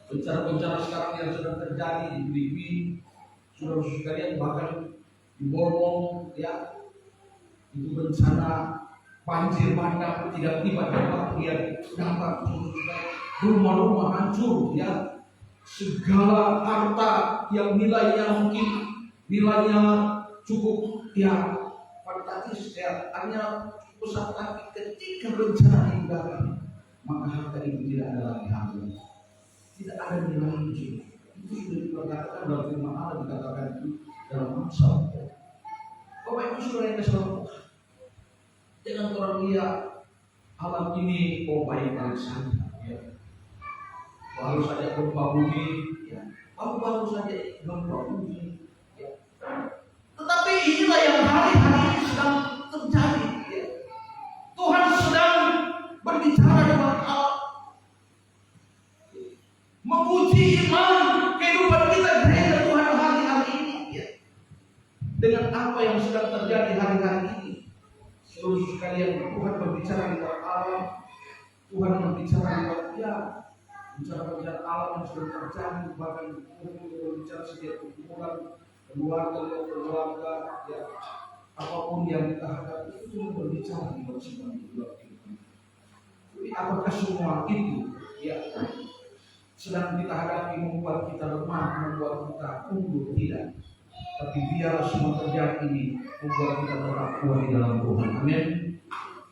Bencana-bencana sekarang yang sedang terjadi di Filipina, saudara sekalian bahkan di Borneo ya itu bencana banjir bandang tidak tiba-tiba dia dampak rumah-rumah hancur ya, segala harta yang nilainya cukup ya fantastis ya, hanya besar, tapi ketika bencana itu datang maka harta itu tidak ada lagi harganya, tidak ada nilainya. Itu sudah diperkatakan dalam firman Allah, dikatakan itu dalam Amsal. Bapak Ibu Saudara yang kasih Tuhan, jangan orang lihat alam ini baik-baik saja. Ya. Baru saja gempa bumi, ya. Baru saja gempa bumi. Ya. Tetapi inilah yang hari-hari ini sedang terjadi. Ya. Tuhan sedang berbicara dengan Allah, menguji iman kehidupan kita gereja Tuhan hari-hari ini. Ya. Dengan apa yang sedang terjadi hari-hari ini, seluruh sekalian, Tuhan berbicara di dalam alam, Tuhan berbicara di dalam bicara alam yang sudah terjadi, bahkan Tuhan berbicara setiap hubungan keluarga, ya apapun yang kita hadapi itu Tuhan berbicara di dalam semua hidup. Jadi apakah semua itu ya sedang kita hadapi membuat kita lemah, membuat kita unggul? Tidak. Tapi biarlah semua terjadi ini membuat kita tetap kuat di dalam Tuhan. Amin.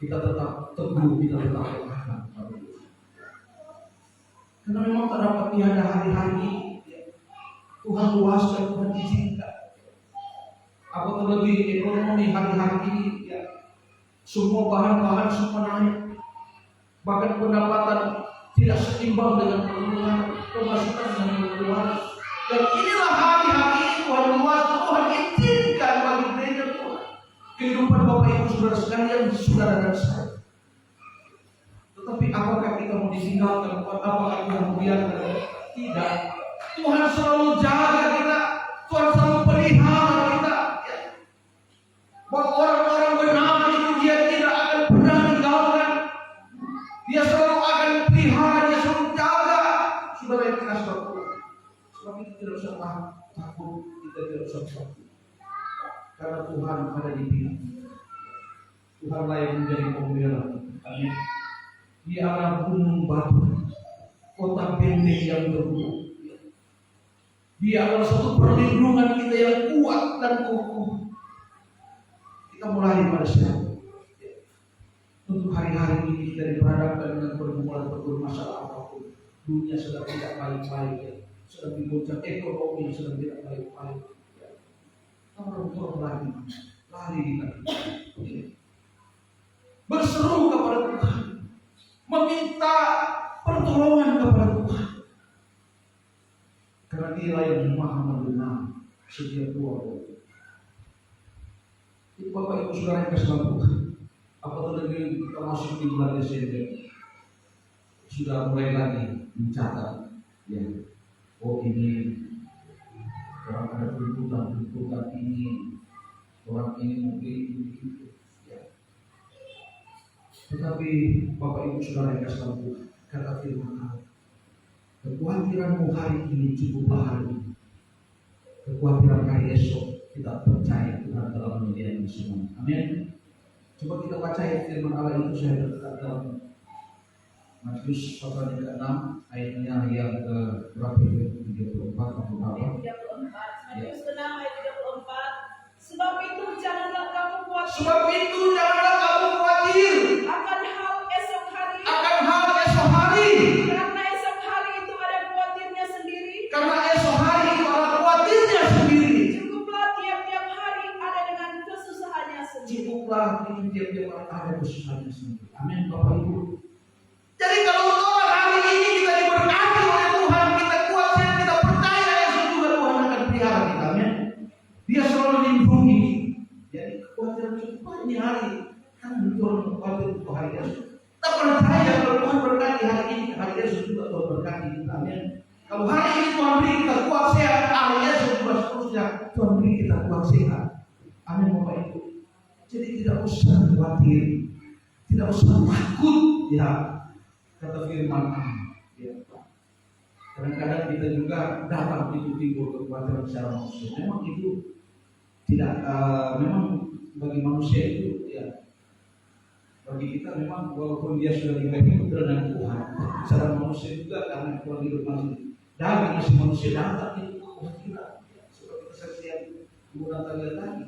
Kita tetap teguh, kita tetap tahan. Karena memang terdapat tiada hari-hari ini ya, Tuhan luaskan, Tuhan izinkan. Apa terlebih ekonomi hari-hari ini ya, semua bahan-bahan semua naik. Bahkan pendapatan tidak seimbang dengan pemasukan dengan pengeluaran. Dan inilah hari-hari ini Tuhan luas, Tuhan izinkan bagi gereja Tuhan. Kehidupan Bapak Ibu Saudara sekalian, saudara dan saya. Tetapi apakah kita mau ditinggalkan? Apakah kita membiarkan? Tidak. Tuhan selalu jaga kita. Tuhan selalu pelihara kita. Ya. Bahwa orang-orang benar itu dia tidak akan pernah tinggalkan. Dia selalu akan pelihara, dia selalu jaga. Saudara yang kasih Tuhan. Sebab itu tidak usah takut, kita tidak usah takut. Karena Tuhan ada di pihak. Tuhanlah yang menjadi pembela. Amin. Dia adalah gunung batu, kota benteng yang teguh. Dia adalah satu perlindungan kita yang kuat dan kokoh. Kita mulai pada siapa? Untuk hari-hari ini kita diperhadapkan dengan pergumulan masalah apapun. Dunia sedang tidak baik-baik, ya. Sedang digoncang ekonomi sedang tidak baik-baik. Ya. Orang-orang lari di kaki. Ya. Berseru kepada Tuhan, meminta pertolongan kepada Tuhan. Karena Dia yang Maha mendengar setiap doa. Itu Bapak Ibu Saudara yang kasih Tuhan. Apatah lagi kita masuk di bulan Desember, sudah mulai lagi mencatat, ya. Oh ini orang ada tuntutan ini, orang ini mungkin ini. Tetapi Bapak Ibu Saudara yang kasih Tuhan, kata firman Allah, kekhawatiranmu hari ini cukuplah hari ini. Kekhawatiran hari esok kita percaya Tuhan dalam menyediakan semua. Amin. Coba kita baca firman Allah itu, saya dekat dalam Matius pasal yang ke-6 ayatnya yang ke berapa itu? 34 atau berapa? 34. Matius 6 ayat 34. Sebab itu janganlah kamu khawatir. Sebab itu janganlah kamu khawatir akan hal esok hari. akan hal esok hari. Karena esok hari itu ada khawatirnya sendiri. Karena esok hari itu ada khawatirnya sendiri. Cukuplah tiap-tiap hari ada dengan kesusahannya sendiri. Cukuplah ini tiap-tiap hari ada kesusahannya sendiri. Amin Bapak Ibu. Jadi kalau Tuhan hari ini kita diberkati oleh Tuhan, kita kuat dan kita percaya esok juga Tuhan akan pelihara kita. Amin. Dia selalu lindungi. Jadi kekhawatiran cukup ini hari kan Tuhan khawatir untuk hari esok. Kita percaya kalau Tuhan berkati hari ini, hari esok juga Tuhan berkati kita. Amin. Kalau hari ini Tuhan beri kita kuat sehat, hari esok juga seterusnya Tuhan beri kita kuat sehat. Amin Bapak Ibu. Jadi tidak usah khawatir, tidak usah takut, ya. Kata firman Allah, ya. Kadang-kadang kita juga datang itu timbul kekhawatiran secara manusia. Memang itu tidak, memang bagi manusia itu, ya. Bagi kita memang walaupun dia sudah hidup dengan Tuhan, secara manusia juga karena Tuhan hidup masih daging masih manusia datang itu kekhawatiran. Ya. Seperti kesaksian Ibu Natalia tadi,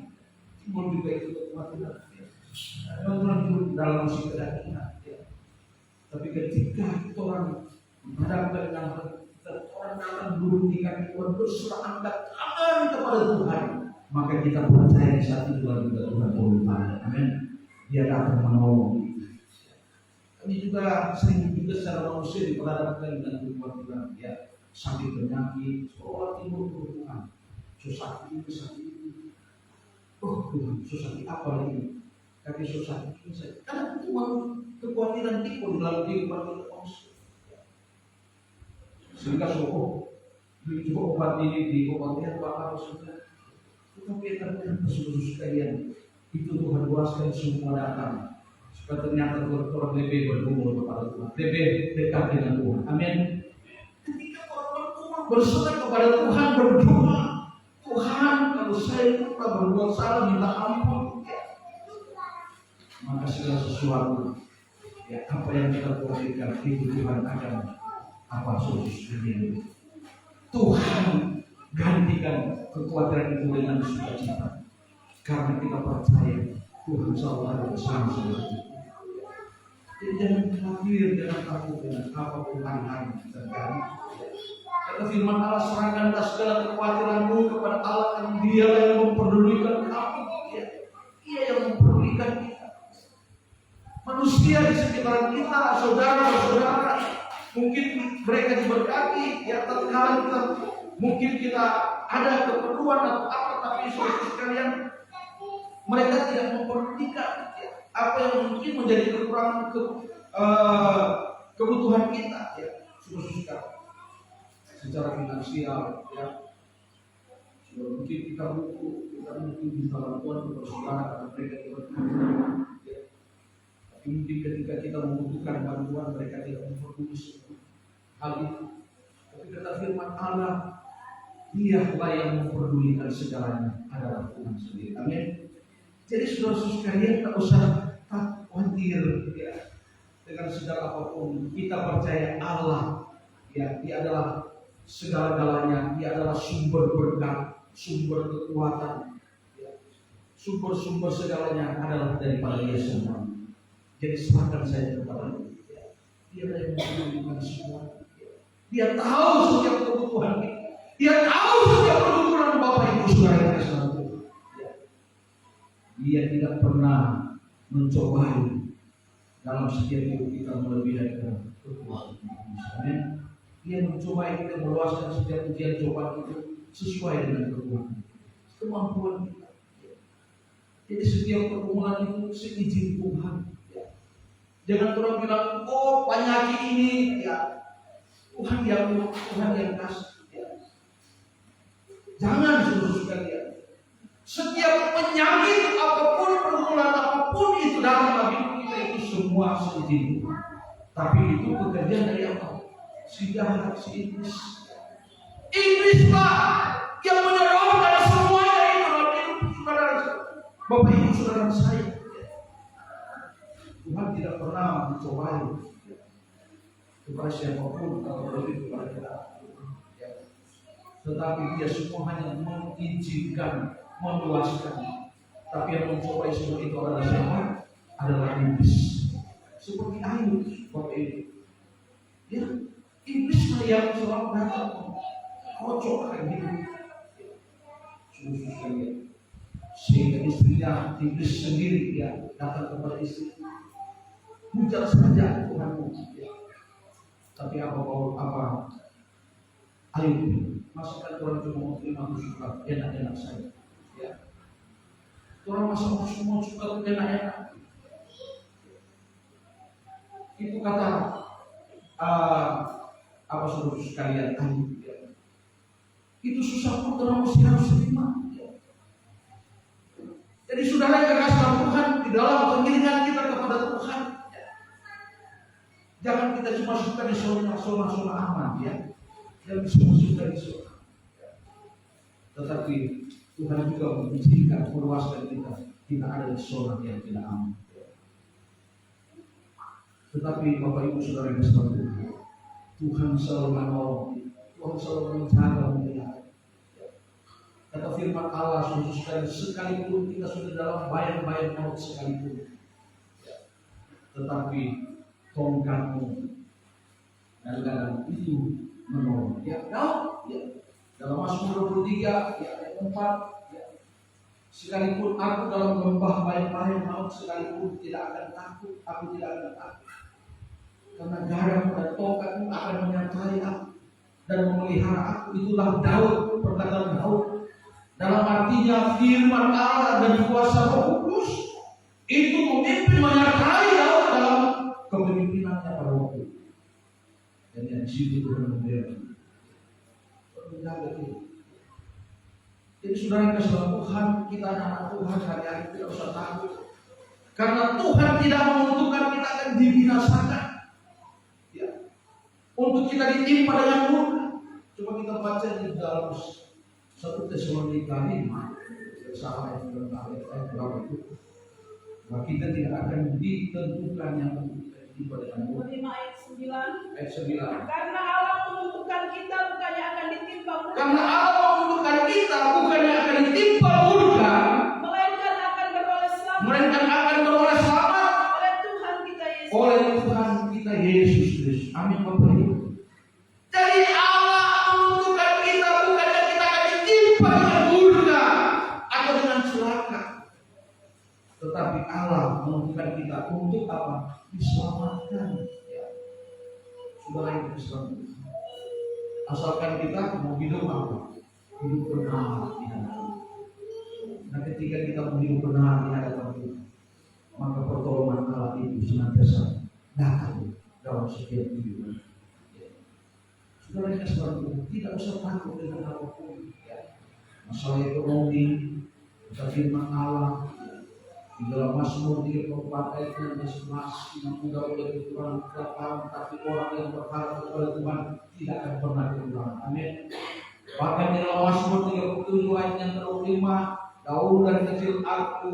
timbul juga itu kekhawatiran. Ya. Tuhan hidup dalam musik kedagingan. Tapi ketika orang menghadapkan dengan kita, orang datang duduk di kaki Tuhan, berserah angkat tangan kepada Tuhan, maka kita percaya di saat itu juga Tuhan berupaya. Amin. Dia datang menolong kita. Kami juga sering juga secara manusia diperhadapkan dengan kekhawatiran, ya, sakit penyakit, seolah timbul kebutuhan, susah ini. Oh Tuhan, susah apa lagi? Kaki susah ini saja. Karena itu kekhawatiran timbul dalam kehidupan kita manusia. Sehingga coba obat ini diobati apa sudah. Tetapi ternyata seluruh sekalian itu Tuhan luaskan semua datang. Supaya ternyata orang lebih bergumul kepada Tuhan, lebih dekat dengan Tuhan. Amin. Ketika orang berserah kepada Tuhan, berdoa, Tuhan kalau saya pernah berbuat salah minta ampun, maka segala sesuatu, ya, apa yang kita khawatirkan itu Tuhan akan apa solusinya. Tuhan gantikan kekhawatiran itu dengan sukacita, karena kita percaya Tuhan selalu ada bersama kita. Jadi jangan khawatir, jangan takut dengan apapun hari-hari yang terjadi. Kata firman Allah, serahkanlah segala kekhawatiranmu kepada Allah, dan Dia yang memperdulikan kamu. Dia yang memperdulikan kita. Manusia di sekitar kita, saudara-saudara, mungkin mereka diberkati, ya, tatkala kita Mungkin kita ada keperluan atau apa, tapi saudara sekalian, mereka tidak memperhatikan apa yang mungkin menjadi kekurangan kebutuhan kita, ya, saudara, secara finansial, ya. Mungkin kita mungkin minta bantuan kepada saudara karena mereka tidak membutuhkan, ya. Tapi mungkin ketika kita membutuhkan bantuan, mereka tidak memperhatikan hal itu. Tapi kata firman Allah, Dialah yang memperdulikan segalanya adalah Tuhan sendiri. Amin. Jadi saudara sekalian, tak usah khawatir, ya, dengan segala apapun. Kita percaya Allah, ya, Dia adalah segala-galanya. Dia adalah sumber berkat, sumber kekuatan, ya. Sumber-sumber segalanya adalah daripada Dia semua. Jadi serahkan saya kepada Dia. Dia yang memperdulikan semua. Dia tahu setiap kebutuhan kita. Dia tahu setiap pergumulan Bapak Ibu Saudara yang satu. Dia tidak pernah mencobai dalam setiap hidup kita melebihi dari kekuatan. Dia mencobai kita meluaskan setiap ujian cobaan itu sesuai dengan kemampuan kita. Jadi setiap pergumulan itu seizin Tuhan. Jangan orang bilang, oh penyakit ini, ya Tuhan yang kasih. Jangan saudara sekalian. Setiap penyakit apapun, pergumulan apapun itu dalam hidup kita itu semua seizin Tuhan. Tapi itu pekerjaan dari apa? Si jahat, si iblis. Iblis Pak yang menyodorkan semuanya itu dalam hidup saudara, Bapak Ibu Saudara saya. Tuhan tidak pernah mencobai kepada siapapun kalau lebih kepada kita. Tetapi Dia semua hanya mengizinkan, meluaskan. Tapi yang mencobai semua itu adalah siapa? Adalah iblis. Seperti Ayub, Bapak Ibu. Ya, iblis yang selalu datang kocokkan hidup. Sungguh-sungguh. Sehingga istrinya, iblis sendiri, ya, datang kepada istri. Hujan saja Tuhanmu. Ya. Tapi apa? Ayub. Masukkan Tuhan cuma mau terima suka enak-enak saja, ya. Tuhan masuk semua suka enak-enak. Itu kata apa saudara sekalian, ya. Itu susah pun Tuhan mesti harus terima, ya. Jadi saudara yang kekasih Tuhan, di dalam pengiringan kita kepada Tuhan, ya. Jangan kita cuma suka di zona aman, ya. Yang bisa masuk dari surga. Tetapi Tuhan juga mengizinkan, meluaskan kita ada di zona yang tidak aman. Tetapi Bapak Ibu Saudara yang sekalian, Tuhan selalu menolong, Tuhan selalu menjaga, memelihara. Kata firman Allah, sekalipun kita sudah dalam bayang-bayang maut sekalipun, tetapi tongkatmu dan itu menolong. Ya, dalam Mazmur 23 ayat 4, ya. Sekalipun aku dalam lembah bayang-bayang maut sekalipun tidak akan takut, aku tidak akan takut. Karena garam dan tongkatmu akan menyertai aku dan memelihara aku. Itulah Daud, perkataan Daud. Dalam artinya firman Allah dan kuasa Roh Kudus itu memimpin menyertai Daud dalam kepemimpinannya pada waktu itu. Dan yang di situ Tuhan memberi menjaga kita. Jadi saudara yang kasih Tuhan, kita anak Tuhan hari-hari tidak usah takut. Karena Tuhan tidak menentukan kita akan dibinasakan. Ya. Untuk kita ditimpa dengan murka. Coba kita baca di dalam 1 Tesalonika 5 sama ayat berapa itu. Bahwa kita tidak akan ditentukan yang ditimpa dengan murka. 5 ayat 9. Ayat 9. Karena Allah menentukan kita bukannya akan ditimpa murka. Karena Allah menentukan kita bukannya akan ditimpa murka, Melainkan akan beroleh selamat. Oleh Tuhan kita Yesus. Oleh Tuhan kita Yesus Kristus. Amin Bapak Ibu. Jadi Allah menentukan kita bukannya kita akan ditimpa dengan murka atau dengan celaka. Tetapi Allah menentukan kita untuk apa? Diselamatkan. Ya. Saudara yang diselamatkan. Asalkan kita mau hidup apa? Hidup benar di hadapan. Nah, ketika kita mau hidup benar di hadapan Tuhan, maka pertolongan Allah itu senantiasa datang dalam setiap kehidupan. Saudara yang kasih, tidak usah takut dengan apapun. Masalah ekonomi, firman Allah di dalam Mazmur 34 ayat 11, yang mudah oleh Tuhan kelaparan, tapi orang yang berharap kepada Tuhan tidak akan pernah kekurangan. Amin. Bahkan di dalam Mazmur 37 ayat yang ke-25, dahulu dari kecil aku,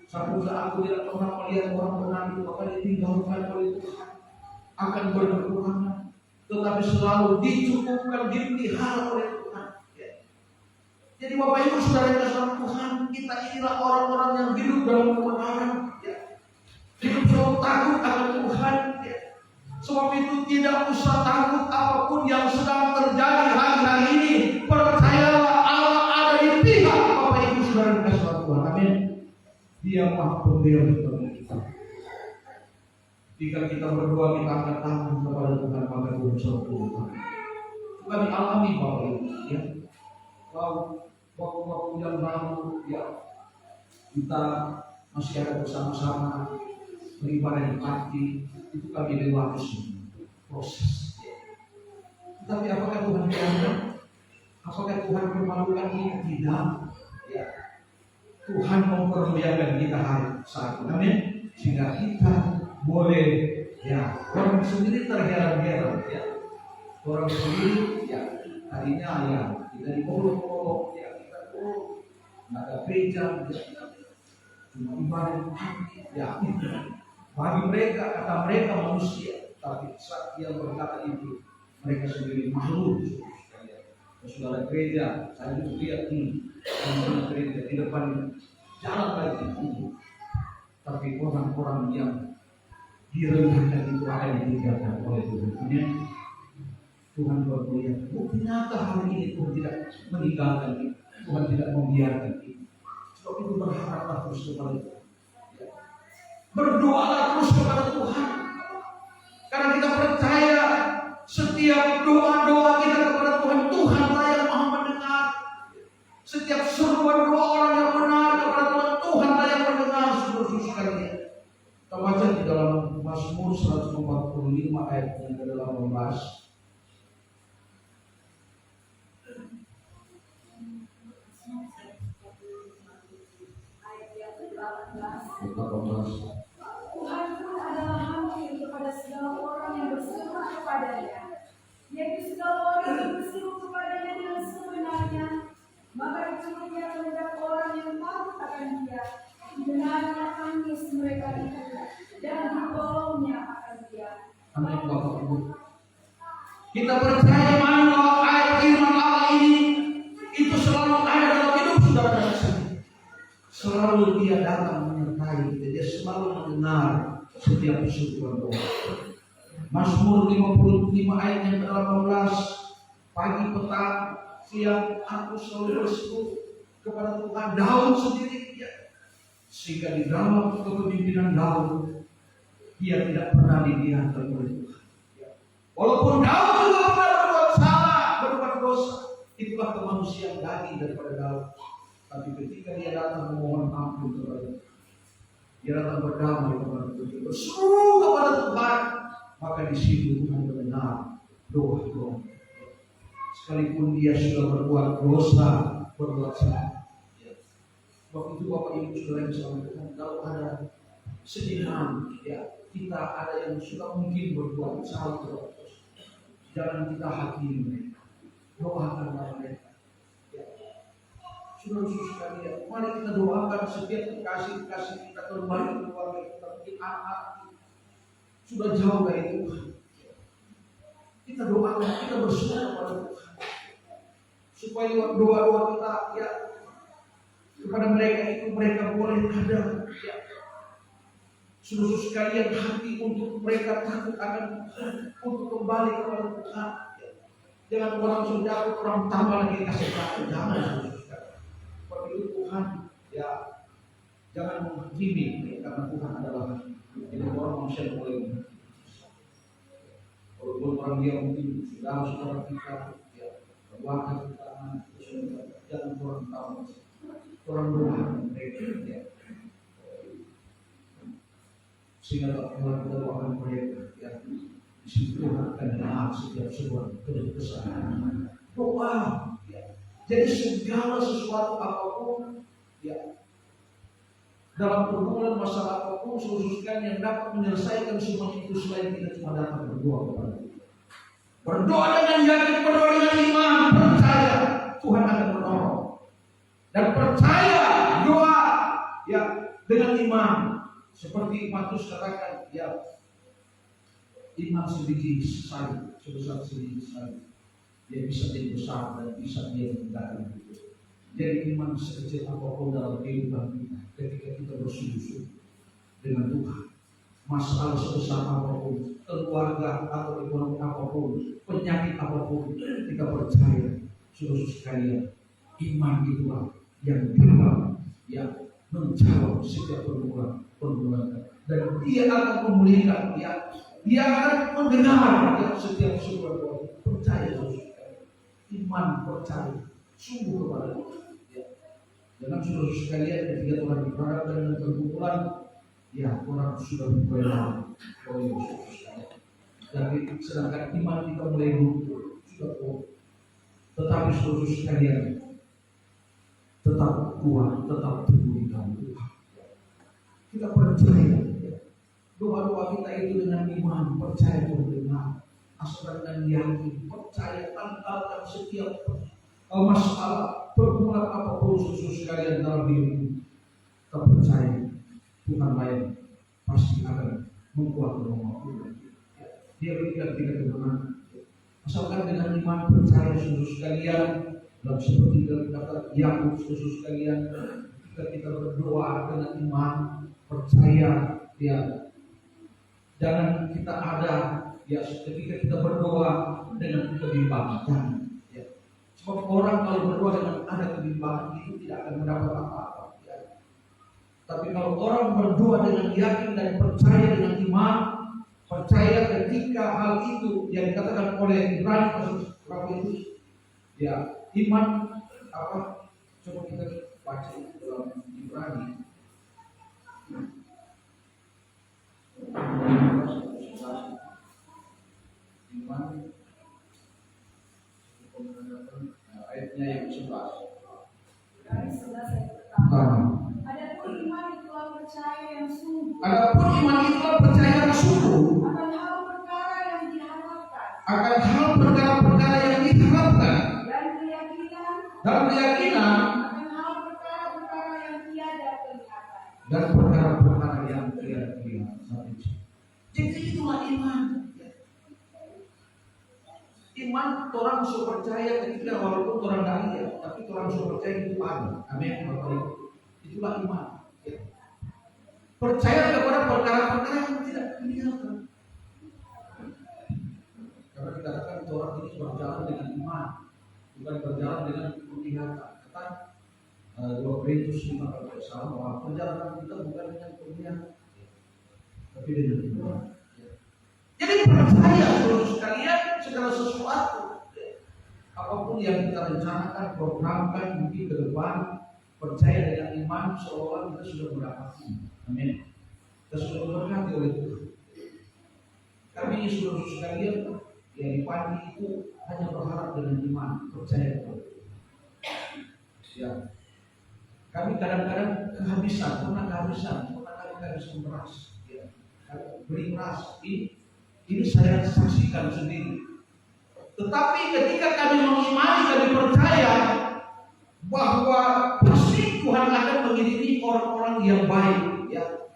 sampai saat aku tidak pernah melihat orang benar itu akan ditinggalkan oleh Tuhan, akan berkekurangan, tetapi selalu dicukupkan, dipelihara oleh Tuhan. Jadi Bapak Ibu Saudara kasih Tuhan, kita inilah orang-orang yang hidup dalam kebenaran. Hidup selalu takut akan Tuhan. Sebab itu tidak usah takut apapun yang sedang terjadi hari-hari ini. Percayalah Allah ada di pihak Bapak Ibu Saudara kasih Tuhan. Amin. Dia Maha Pembela bagi kita. Jika kita berdoa, kita akan takut kepada Tuhan, maka Tuhan selalu Tuhan. Kami alami Bapak Ibu. Waktu yang lalu kita masih ada bersama-sama beribadah di pagi, itu kami lewati proses. Tapi apakah Tuhan dianggap? Apakah Tuhan memalukan ini? Tidak. Tuhan memperlihatkan kita hari saat ini, amin. Sehingga kita boleh orang sendiri terheran-heran, orang sendiri tadinya kita dipolok-polok, nggak ada gereja, cuma ibadah bagi mereka, kata mereka manusia, tapi saat dia berkata itu, mereka sendiri makhluk. Saudara gereja, saya juga lihat teman-teman gereja di depan jalan lagi itu, tapi orang-orang yang direndahkan itu akan ditinggalkan oleh Tuhan. Tuhan berkuliah. Bukti nyata hari ini Tuhan tidak meninggalkan kita. Tuhan tidak membiarkan kita. Sebab itu berharaplah terus kepada Tuhan. Berdoalah terus kepada Tuhan. Karena kita percaya setiap doa-doa kita kepada Tuhan, Tuhanlah yang Maha mendengar. Setiap seruan doa orang yang benar kepada Tuhan, Tuhanlah yang mendengar seluruh sekalian. Kita baca di dalam Mazmur 145 ayat yang ke-18. Tuhan pun adalah hampir kepada segala orang yang berseru kepadanya, yaitu segala orang yang berseru kepadanya dengan sebenarnya. Maka dicurahnya terhadap orang yang takut akan Dia, mendengarnya tangis mereka itu, dan ditolongnya akan Dia. Amin, Bapak Ibu. Kita percaya bahwa ayat firman Allah ini itu selalu ada dalam hidup saudara dan saya. Selalu Dia datang menyertai kita, Dia selalu mendengar setiap seruan doa. Mazmur 55 ayat yang ke-18, pagi, petang, siang aku selalu berseru kepada Tuhan. Daud sendiri sehingga di dalam kepemimpinan Daud dia tidak pernah dibiarkan oleh Tuhan. Walaupun Daud juga pernah berbuat salah, berbuat dosa, itulah kemanusiaan daging daripada Daud. Tapi ketika dia datang memohon ampun kepada Tuhan, dia datang berdamai kepada Tuhan, berseru kepada Tuhan, maka di situ Tuhan mendengar doa-doa. Sekalipun dia sudah berbuat dosa, berbuat salah. Waktu itu Bapak Ibu Saudara yang sama Tuhan, kalau ada sedihan, kita ada yang sudah mungkin berbuat salah, jangan kita hakimi mereka, doakanlah mereka. Saudara-saudara sekalian, mari kita doakan setiap kekasih-kekasih kita, kembali keluarga kita, mungkin anak sudah jauh dari Tuhan. Kita doakan, kita bersyukur kepada Tuhan, supaya doa-doa kita kepada mereka itu mereka boleh ada seluruh sekalian hati untuk mereka takut akan Tuhan, untuk kembali kepada Tuhan. Jangan orang sudah orang tambah lagi kasih takut, jangan. Itu Tuhan jangan menghakimi, karena Tuhan adalah jadi orang manusia boleh. Walaupun orang dia mungkin saudara kita Waktu kita jangan kurang tahu, kurang doa mereka ya. Sehingga tak pernah kita doakan mereka ya. Di situ akan maaf setiap sebuah kesalahan. Doa ya. Jadi segala sesuatu apapun ya, dalam pergumulan masalah apapun, khususkan yang dapat menyelesaikan semua itu selain kita cuma datang berdoa kepada Tuhan. Berdoa dengan yakin, berdoa dengan iman, percaya Tuhan akan menolong. Dan percaya doa ya dengan iman, seperti Matius katakan ya, iman sebiji sari, sebesar sebiji sari, dia bisa jadi besar dan bisa dia meninggalkan itu. Jadi iman sekecil apapun dalam kehidupan kita, ketika kita bersungguh-sungguh dengan Tuhan, masalah sebesar apapun, keluarga atau ekonomi apapun, penyakit apapun, kita percaya, saudara sekalian, iman itulah yang dapat yang menjawab setiap pergumulan, dan dia akan memulihkan, dia akan mendengar setiap sebuah doa. Percaya, saudara sekalian, iman percaya sungguh kepada Tuhan. Dalam saudara sekalian, ketika Tuhan diperhadapkan dengan pergumulan, ya orang sudah berdoa oleh Yesus. Tapi sedangkan iman kita mulai luntur, sudah kuat. Tetapi saudara sekalian, tetap kuat, tetap teguh di dalam Tuhan. Kita percaya, doa-doa kita itu dengan iman, percaya Tuhan dengar, asal dan yakin, percaya tanpa setiap masalah pergumulan apapun saudara sekalian dalam hidupmu, kita percaya Tuhan lain pasti akan membuat doa. Dia berikan kita kemenangan. Asalkan dengan iman percaya saudara sekalian, dan seperti kata Yakub saudara sekalian, ketika kita berdoa dengan iman percaya, ya jangan kita ada ya ketika kita berdoa dengan kebimbangan. Sebab orang kalau berdoa dengan ada kebimbangan itu tidak akan mendapat apa-apa. Ya. Tapi kalau orang berdoa dengan yakin dan percaya dengan iman, percaya ketika hal itu yang dikatakan oleh Ibrani pasal berapa itu, ya iman apa? Coba kita baca itu dalam Ibrani. Iman ayatnya yang 11. Dari 11 ayat pertama. Adapun iman itulah percaya yang sungguh. Adapun iman itulah percaya yang sungguh. Akan hal perkara yang diharapkan. Akan hal perkara-perkara yang diharapkan. Dan keyakinan. Akan hal perkara-perkara yang tiada kelihatan. Dan perkara-perkara yang tiada kelihatan. Jadi itulah iman. Iman orang sudah percaya ketika walaupun orang tidak lihat, tapi orang sudah percaya itu ada. Amin. Itulah iman. Percaya kepada perkara-perkara yang tidak kelihatan. Karena kita katakan orang ini berjalan dengan iman, bukan berjalan dengan penglihatan. Kata 2 Korintus 5 kalau salah, bahwa perjalanan kita bukan dengan penglihatan, tapi dengan iman. Jadi percaya saudara sekalian, segala sesuatu apapun yang kita rencanakan, programkan mungkin ke depan, percaya dengan iman seolah kita sudah mendapatkan. Amin. Kita sudah berkati oleh Tuhan. Kami saudara sekalian yang di pagi itu hanya berharap dengan iman, percaya kepada Tuhan. Ya. Kami kadang-kadang kehabisan, pernah kehabisan beras. Ya. Beli beras ini saya saksikan sendiri. Tetapi ketika kami mengimani, kami percaya bahwa pasti Tuhan akan mengirimi orang-orang yang baik, ya,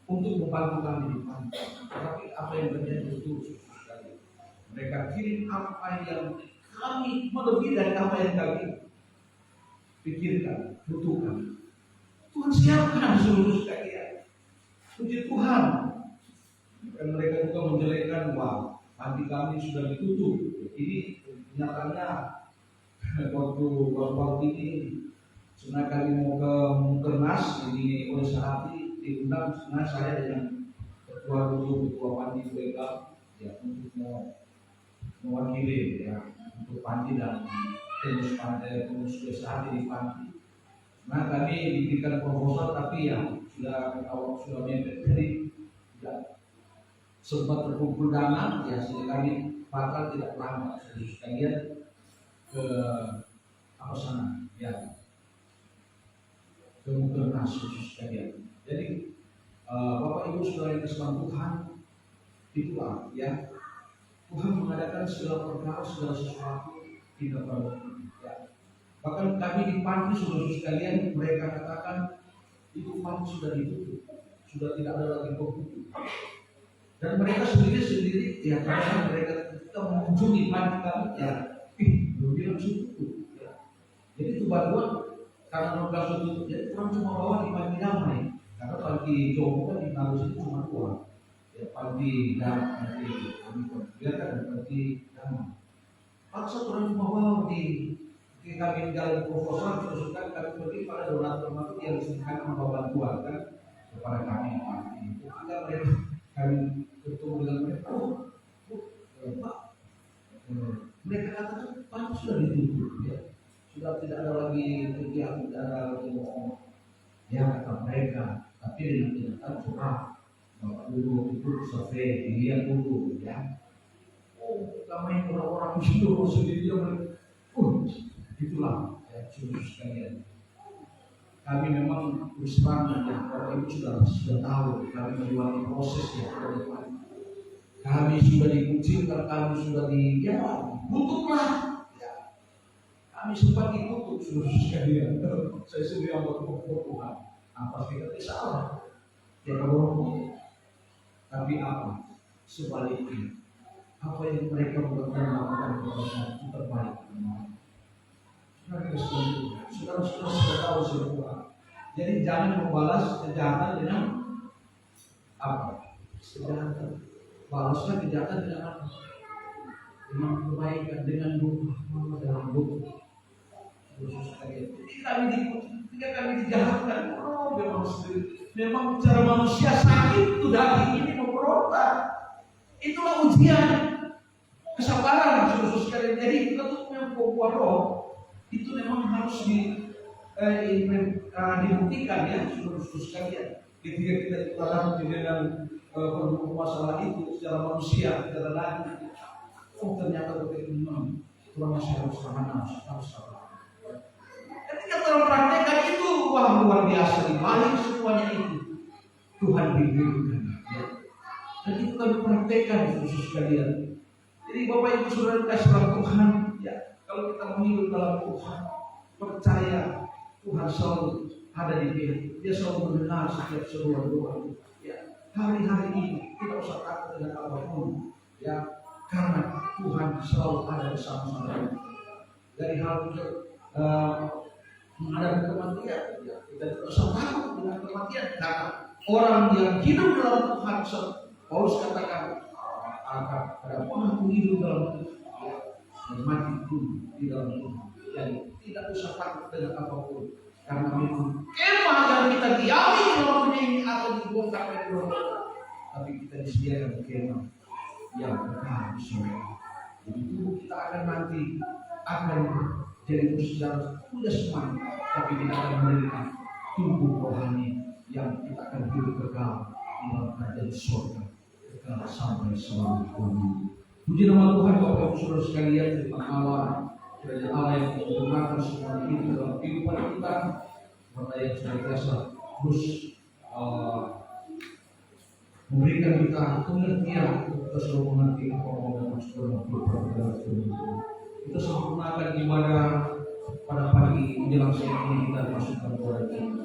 untuk membantu kami di depan. Tetapi apa yang terjadi itu sekali. Mereka kirim apa yang kami melebihi dari apa yang kami pikirkan, butuhkan. Tuhan siapkan seluruh sekalian. Puji Tuhan. Dan mereka juga menjelekkan bahwa hati kami sudah ditutup. Ini nyatanya waktu ini sebenarnya kami mau ke Mukernas ini oleh sehati diundang sebenarnya saya dengan ketua panitia legal ya untuk mewakili ya untuk panti dan pengurus desa di panti. Nah kami diberikan proposal tapi ya sudah mepet, jadi tidak sempat terkumpul dana ya, sehingga kami bakal tidak lama sekalian ke apa sana ya, ke Mukernas sekalian. Jadi Bapak Ibu Saudara yang kasih Tuhan, itulah ya, Tuhan mengadakan segala perkara, segala sesuatu tidak perlu ya. Bahkan kami di panti saudara sekalian, mereka katakan itu panti sudah ditutup, sudah tidak ada lagi penghuni. Dan mereka sendiri ya, karena mereka ketika mengunjungi panti kami ya, belum bilang tutup ya. Jadi itu bantuan karena mereka tutup, jadi orang cuma bawa di panti damai, karena panti Jombang kan di Nalu itu cuma 2 ya, panti damai itu kami biarkan panti damai. Paksa orang cuma bawa di kami dalam proposal teruskan kami pergi pada donatur yang disediakan membawa bantuan kan kepada kami panti itu. Ketika mereka kami bertemu dengan mereka, Pak, mereka katakan panti sudah ditutup ya, sudah tidak ada lagi kegiatan, tidak ada lagi bohong ya kata mereka. Tapi dengan kenyataan curah Bapak dulu itu survei dilihat dulu ya, kami orang-orang itu sendiri dia itulah ya, saudara sekalian. Kami memang terus terang ya, Bapak Ibu sudah tahu kami melewati proses ya ke depan. Kami sudah dikucilkan, kami sudah ditutup ya. Kami sempat ditutup saudara sekalian. Saya sendiri yang berdoa Tuhan, apa kita salah? Ya kalau tapi apa? Sebaliknya, apa yang mereka lakukan kepada kita terbaik. Saudara sudah tahu semua. Jadi jangan membalas kejahatan dengan apa? Kejahatan. Balaslah kejahatan dengan apa? Dengan kebaikan, dengan doa, dengan doa. Ketika kami dijahatkan, memang cara manusia sakit itu daging ini memberontak. Itulah ujian kesabaran saudara sekalian. Jadi kita tuh memang buah roh. Itu memang harus dibuktikan ya saudara sekalian. Ketika kita dalam dengan masalah itu secara manusia, secara lagi, ternyata memang Tuhan masih harus sabar. Ketika dalam praktekkan itu luar biasa, di balik semuanya itu Tuhan berikan ya. Dan itu kami praktekkan saudara sekalian. Jadi Bapak Ibu Saudara kasih Tuhan ya. Kalau kita hidup dalam Tuhan, percaya Tuhan selalu ada di pihak. Dia selalu mendengar setiap seruan doa. Ya, hari-hari ini kita usah takut dengan apapun. Ya, karena Tuhan selalu ada bersama-sama kita. Dari hal menghadapi kematian, ya, kita tidak usah takut dengan kematian. Karena orang yang hidup dalam Tuhan, Paulus katakan, ada orang yang hidup dalam Tuhan. Dan mati pun di dalam Tuhan. Jadi tidak usah takut dengan apapun, karena memang kemah yang kita diami di dalam ini atau dibongkar oleh Tuhan, tapi kita disediakan kemah yang kekal di surga. Jadi tubuh kita akan nanti jadi sejarah sudah semuanya, tapi kita akan memiliki tubuh rohani yang kita akan hidup kekal di dalam kerajaan surga, kekal sampai selamanya. Puji nama Tuhan Bapak Ibu Saudara sekalian, di Allah, kerajaan Allah yang menggunakan semua itu dalam kehidupan kita, karena yang senantiasa terus memberikan kita pengertian, kita selalu mengerti apa yang maksudnya kita sempurnakan ibadah pada pagi menjelang siang ini kita masukkan kepada kita.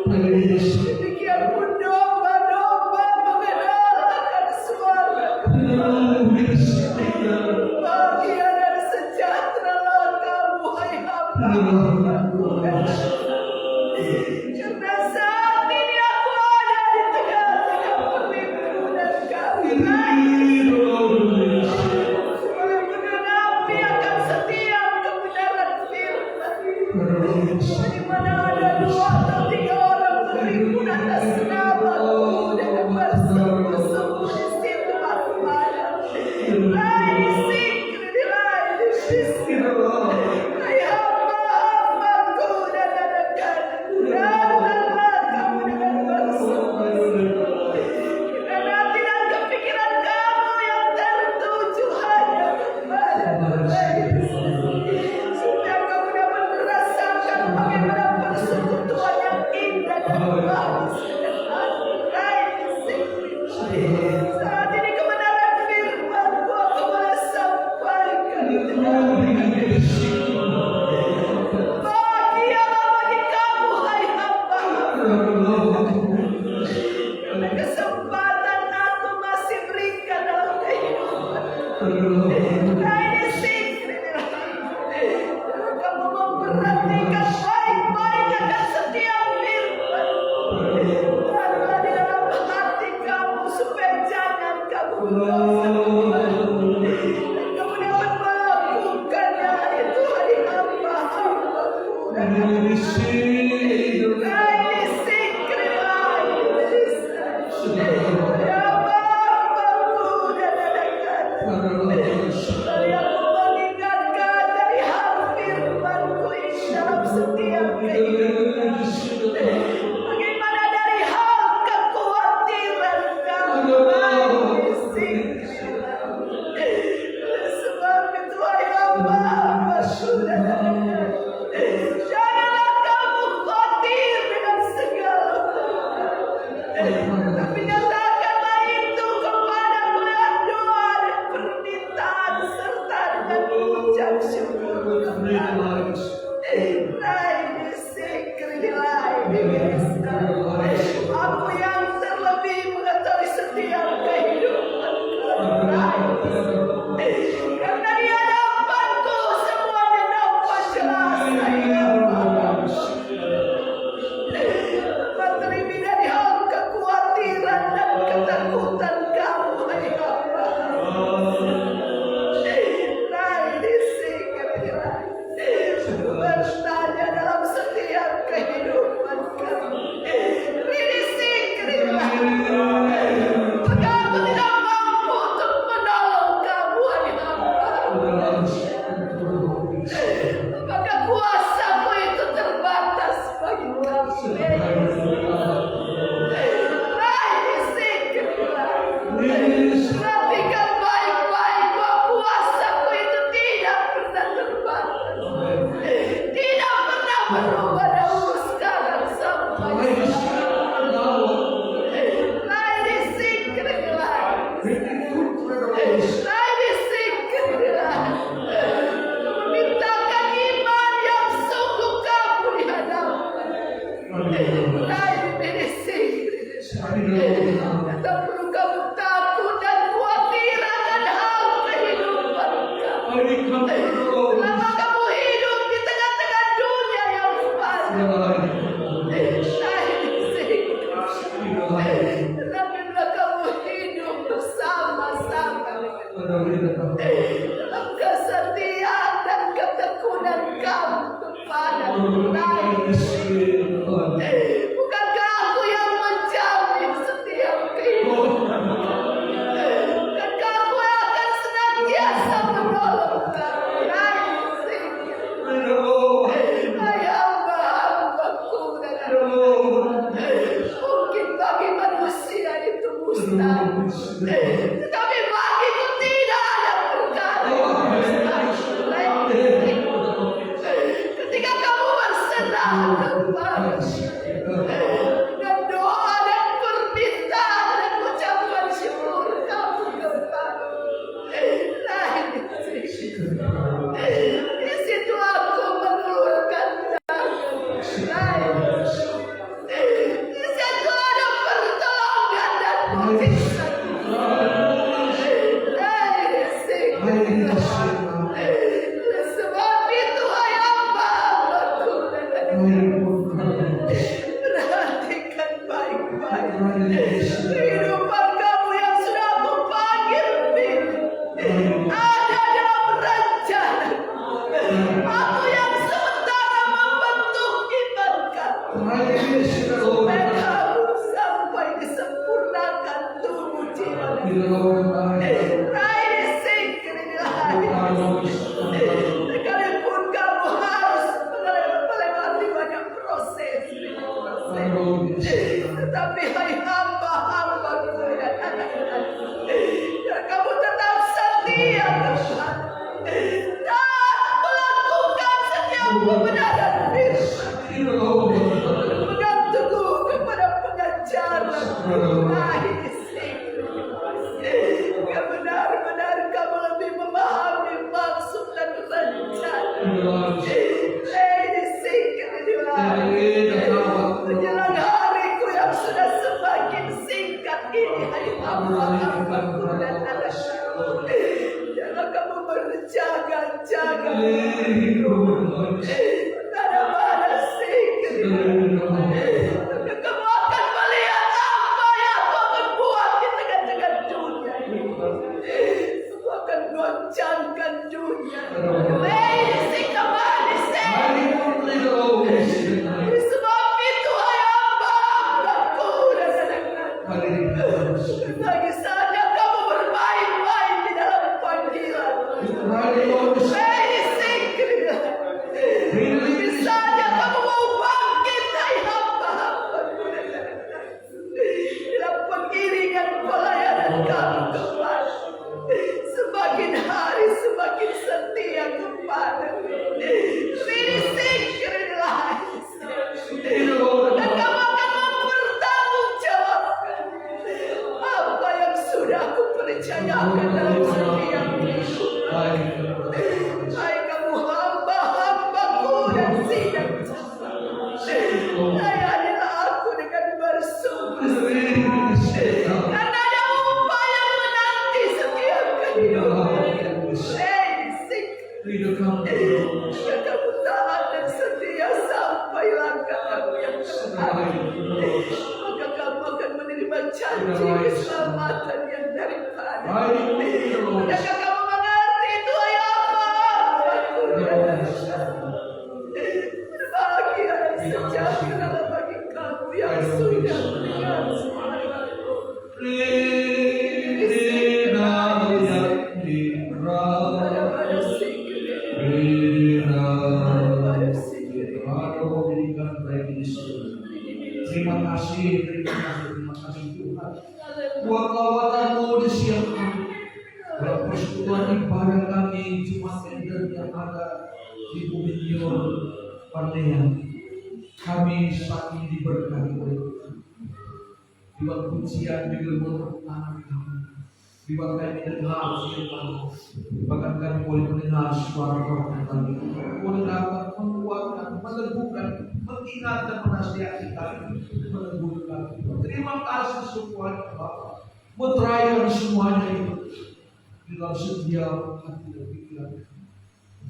Demikian pun domba-domba mengenalkan suara. Bahagia dan sejahtera kamu, hai hamba. Karena saat ini aku ada di tengah-tengah perlindungan kamu. Boleh menggenapi akan setiap kebenaran firman. Di mana ada 2 atau 3 orang berhimpun atas namamu dengan bersungguh-sungguh di situ aku ada. Lain sikri, lain sikri. Hai hamba-hambaku dan anak-anakku, datanglah kamu dengan bersungguh-sungguh. Karena hati dan kepikiran kamu yang tertuju hanya kepada-Mu. Supaya kamu dapat merasakan bagaimana persekutuan yang indah dan manis dengan lain sikri. Saat ini kebenaran firman-Mu aku boleh sampaikan. Bahagialah bagi kamu, hai hamba. Karena kesempatan aku masih berikan dalam kehidupan. Nah ini sikri. Kamu memperhatikan baik-baik akan setiap firman. Taruhlah di dalam hati kamu supaya jangan kamu berdosa. Dan kamu dapat melakukannya itu, hai hamba-hambaku dan anak-anakku. Nah ini sikri, lain sikri. Ya hamba-hambaku dan anak-anakku. Mari aku mengingatkan dari hal firman-Ku ini dalam setiap kehidupan. Bagaimana dari hal kekhawatiran kamu, lain sikri. Sebab itu, hai hamba-hambaku dan anak-anakku, janganlah kamu khawatir dengan segala perkara. Tapi nyatakanlah itu kepadaku dengan doa dan permintaan serta dengan ucap syukur. Lain sikri, lain sikri. Aku yang terlebih mengetahui setiap kehidupan kamu. Karena di hadapanku semuanya nampak jelas, hai hamba. Terlebih dari hal kekhawatiran dan ketakutan kamu, hai hamba. Lain sikri, bertanya dalam setiap kehidupan kamu. Ini sikri, maka aku tidak mampu untuk menolong kamu, hai hamba. Maka kuasamu itu terbatas bagi kamu. Lain sikri. Perhatikan baik-baik bahwa kuasaku itu tidak pernah terbatas. Tidak pernah berubah dahulu, sekarang sampai lain sikri. Lain sikri. Memintakan iman yang sungguh kamu di hadapan. Lain sikri. Tak perlu kamu takut dan khawatir akan hal kehidupan kamu. Selama kamu hidup di tengah-tengah dunia yang fana. Lain sikri. Tetapi bila kamu hidup bersama-sama dalam kesetiaan dan ketekunan kamu kepada lain sikri. Bukankah aku yang menjamin setiap kehidupan? Bukankah aku yang akan senantiasa menolong kamu? Lain sikri. Hai hamba-hambaku dan anak-anakku. Mungkin bagi manusia itu mustahil, tetapi bagiku tidak ada perkara yang mustahil. Ketika kamu berserah kepada dengan doa dan permintaan dan ucapan syukur kamu kepada lain sikri. Di situ aku mengeluarkan tangan lain sikri. Kehidupan kamu yang sudah aku panggil, ada dalam rencana. Aku yang sementara membentuk iman kamu, supaya kamu sampai disempurnakan tubuh jiwa. Rai singkirilah. Sekalipun kamu harus melewati banyak proses, tetapi hai hamba-hambaku dan anak-anakku, dan kamu tetap setia Tuhan dan melakukan setiap kebenaran firman, pegang teguh kepada pengajaran ilahi. Benar-benar kamu lebih memahami maksud dan rencana. Ini singkat menjelang hariku yang sudah semakin singkat ini, hai hamba-hambaku dan anak-anakku, jangan kamu berjaga-jaga. Mana singkat, kamu akan melihat apa yang aku akan buat di tengah-tengah dunia ini. Aku akan goncangkan dunia. Sebab itu hai hamba-hambaku dan anak-anakku, lagi saja kamu bermain-main di dalam panggilan. Misalnya kamu mau bangkit, hai hamba-hambaku dan anak-anakku, dalam pengiringan pelayanan kamu kepada, semakin hari semakin setia kepada. Dan kamu akan mempertanggungjawabkan apa yang sudah aku percayakan dalam setiap hidup. Hai kamu hamba-hambaku dan sidang layanilah aku dengan bersungguh-sungguh, karena ada upah yang menanti setiap kehidupan. Jika kamu taat dan setia sampai langkah kamu yang terakhir, maka kamu akan menerima janji keselamatan yang daripada. Jika kamu mengerti itu, hai hamba-hambaku dan anak-anakku, berbahagia dan sejahtera bagi kamu yang sudah mendengar suaraku. Terima kasih Tuhan buat lawatanmu di siang hari. Dalam persekutuan ibadah kami Jumat Eden yang ada di Bumi Nyor Pandean, kami saat ini diberkati oleh Tuhan. Diwak pujian juga tangan kami, diwak kami dengar firman, bahkan kami boleh mendengar suara roh kami, boleh dapat menguatkan, meneguhkan, mengingatkan, menasihati kami, meneguhkan. Terima kasih semuanya Bapak, meteraikan semuanya itu di dalam setiap hati dan pikiran.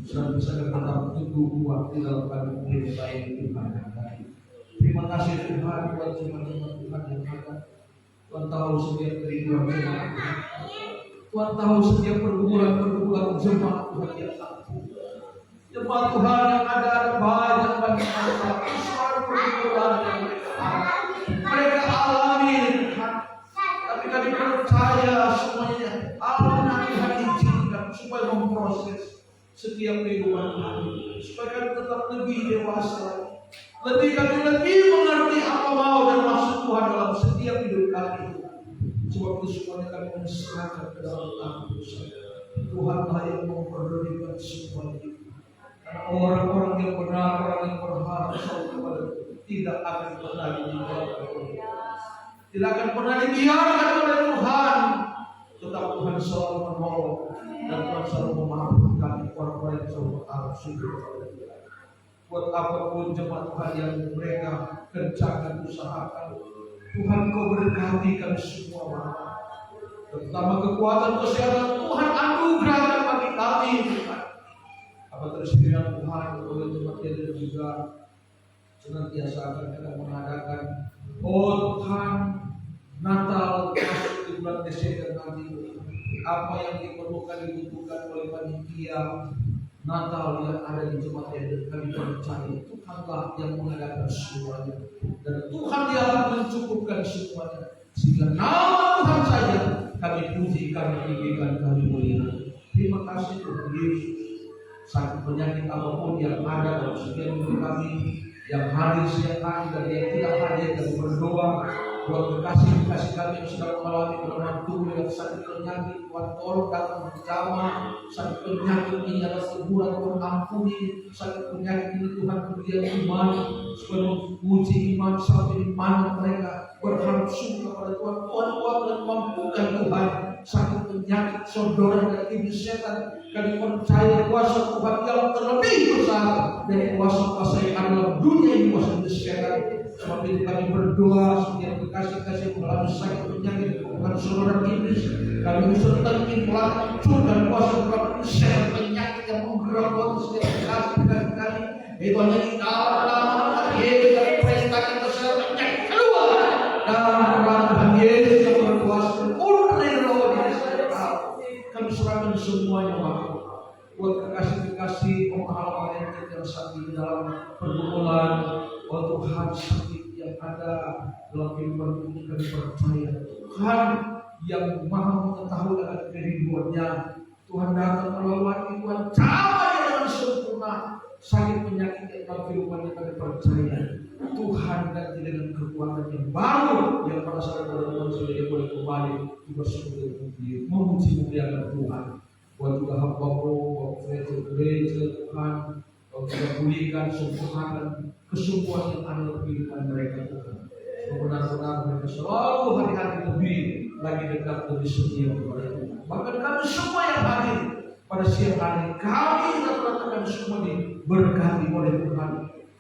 Bisa tetap teguh kuat di dalam kami mencintai Tuhan yang baik. Terima kasih Tuhan buat jemaat Tuhan yang ada. Tuhan tahu setiap kerinduan jemaat Tuhan. Tuhan tahu setiap pergumulan jemaat Tuhan yang aku. Jemaat Tuhan yang ada banyak masalah, persoalan pergumulan yang mereka alami Tuhan. Tapi kami percaya semuanya Allah nanti Tuhan izinkan supaya memproses setiap kehidupan kami, supaya kami tetap lebih dewasa, lebih mengerti apa mau dan maksud Tuhan dalam setiap hidup kami. Sebab itu semuanya kami menserahkan ke dalam tangan Tuhan lah yang memperdulikan semua itu. Karena orang-orang yang benar, orang yang berharap kepada tidak akan pernah dibiarkan oleh Tuhan. Tidak akan pernah dibiarkan oleh Tuhan. Tetap Tuhan selalu menolong dan Tuhan selalu memaafkan kami orang-orang yang selalu berharap sungguh kepada Tuhan. Buat apapun jemaat Tuhan yang mereka kerjakan, usahakan, Tuhan Kau berkati kami semua Bapa. Terutama kekuatan kesehatan Tuhan anugerahkan bagi kami Tuhan. Apa terus Tuhan oleh jemaat yang juga senantiasa akan kita mengadakan. Oh Tuhan, Natal masuk di bulan Desember nanti, apa yang diperlukan dibutuhkan oleh panitia Natal yang ada di Jemaat Eden, kami percaya Tuhanlah yang mengadakan semuanya, dan Tuhan yang akan mencukupkan semuanya, sehingga nama Tuhan saja kami puji, kami tinggikan, kami muliakan. Terima kasih Tuhan Yesus. Sakit penyakit apapun yang ada dalam setiap hidup kami, yang hadir setiap hari dan yang tidak hadir, kami berdoa buat kekasih-kekasih kami yang sedang mengalami kelemahan tubuh yang sakit penyakit. Tuhan tolong datang menjamah sakit penyakit ini, adalah teguran Tuhan, ampuni sakit penyakit ini Tuhan, berikan iman supaya menguji iman sampai di mana mereka berharap sungguh kepada Tuhan. Tuhan kuat dan mampukan Tuhan sakit penyakit saudara dan iblis setan. Kami percaya kuasa Tuhan yang terlebih besar dari kuasa-kuasa yang ada dalam dunia ini, kuasa iblis setan. Sebab itu kami berdoa setiap kekasih-kasih mengalami sakit penyakit bukan saudara iblis, kami usulkan implan hancurkan kuasa Tuhan setan penyakit yang menggerakkan setiap kekasih-kasih kami. Itu hanya di dalam Yesus dan perintahkan kesehatan penyakit keluar dalam nama Tuhan Yesus yang berkuasa. Kami serahkan semuanya Bapak, buat kekasih-kekasih pemahaman yang sakit di dalam pergumulan, oh Tuhan sakit yang ada dalam kehidupan ini, kami percaya Tuhan yang maha mengetahui akan kerinduannya. Tuhan datang melawat Tuhan jamah dengan sempurna sakit penyakit yang dalam kehidupannya, kami percaya Tuhan ganti dengan kekuatan yang baru yang pada saat Tuhan sudah boleh kembali juga seperti memuji muliakan Tuhan. Buat juga hamba-Mu, buat gereja Tuhan, juga pulihkan sempurnakan kesembuhan yang ada dalam kehidupan mereka Tuhan. Benar-benar mereka selalu hari-hari lebih lagi dekat, lebih setia kepada Tuhan. Bahkan kami semua yang hadir pada siang hari, kami rata-rata kami semua diberkati oleh Tuhan.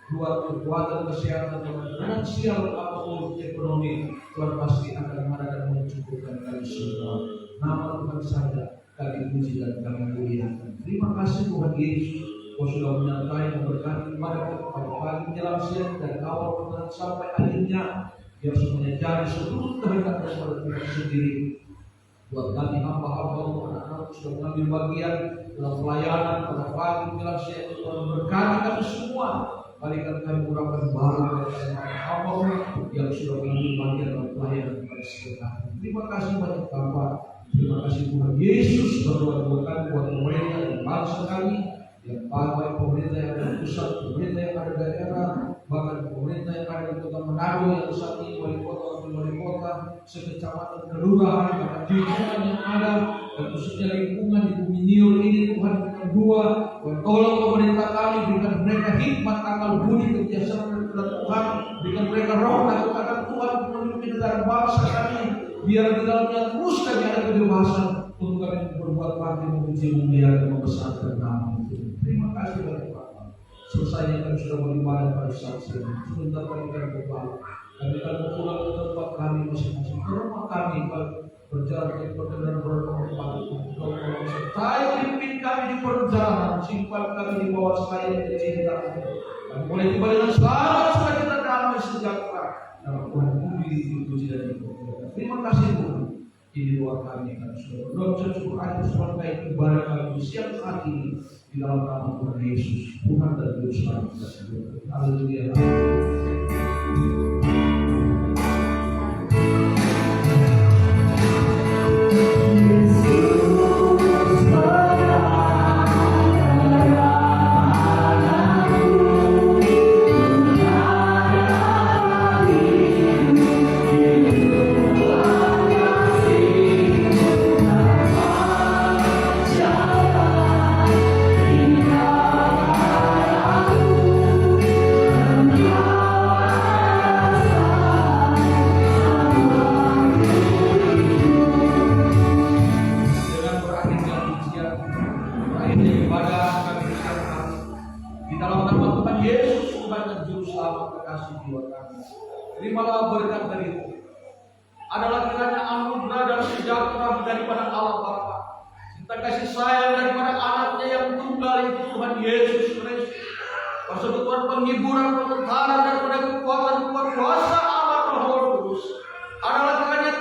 Buat kekuatan kesehatan dan finansial apapun ekonomi, Tuhan pasti akan mengadakan mencukupkan kami semua. Nama Tuhan saja kami puji dan kami muliakan. Terima kasih Tuhan Yesus, Kau sudah menyertai dan memberkati kepada pada pagi menjelang siang dari awal pertengahan sampai akhirnya, biar semuanya jadi seluruh kehendak daripada Tuhan sendiri. Buat kami hamba-hamba-Mu, anak-anak sudah mengambil bagian dalam pelayanan pada pagi menjelang siang, Tuhan berkati kami semua. Balikan kami murahkan baru kepada hamba-Mu yang sudah mengambil bagian dalam pelayanan pada siang hari. Terima kasih banyak Bapa. Terima kasih Tuhan Yesus, berdoa-doakan buat pemerintah dan bangsa kami, yang baik pemerintah yang ada pusat, pemerintah yang ada daerah, bahkan pemerintah yang ada di Kota Manado yang saat ini wali kota, sekecamatan, kelurahan, bahkan lingkungan yang ada, dan khususnya lingkungan di Bumi Niur ini, Tuhan berikan doa, Tuhan tolong pemerintah kami, berikan mereka hikmat, akal budi, kebiasaan dari Tuhan, berikan mereka roh takut akan Tuhan, memimpin negara bangsa kami, biar di dalamnya terus kami ada kebebasan untuk kami berbuat bakti, memuji, memuliakan, membesarkan nama Tuhan. Terima kasih banyak Bapak. Selesainya kami sudah beribadah pada saat ini. Sebentar kami akan kembali. Kami akan pulang ke tempat kami masing-masing, ke rumah kami, berjalan ke perjalanan berdoa. Tolong sertai pimpin kami di perjalanan, simpan kami di bawah sayap kecintaan. Kami boleh tiba dengan selamat, sukacita, damai, sejahtera. Dalam Tuhan budi, dipuji dan dimuliakan. Terima kasih Tuhan. Ini doa kami, kami sudah berdoa syukur atas berkat ibadah kami di siang hari ini di dalam nama Tuhan Yesus, Tuhan dan Juru Selamat kita. Haleluya. Terimalah berkat dari Tuhan. Adalah kiranya anugerah dan sejahtera daripada Allah Bapa, serta kasih sayang daripada anaknya yang tunggal itu Tuhan Yesus Kristus, persekutuan penghiburan, pengetahuan daripada kekuatan kuasa Allah Roh Kudus. Adalah kiranya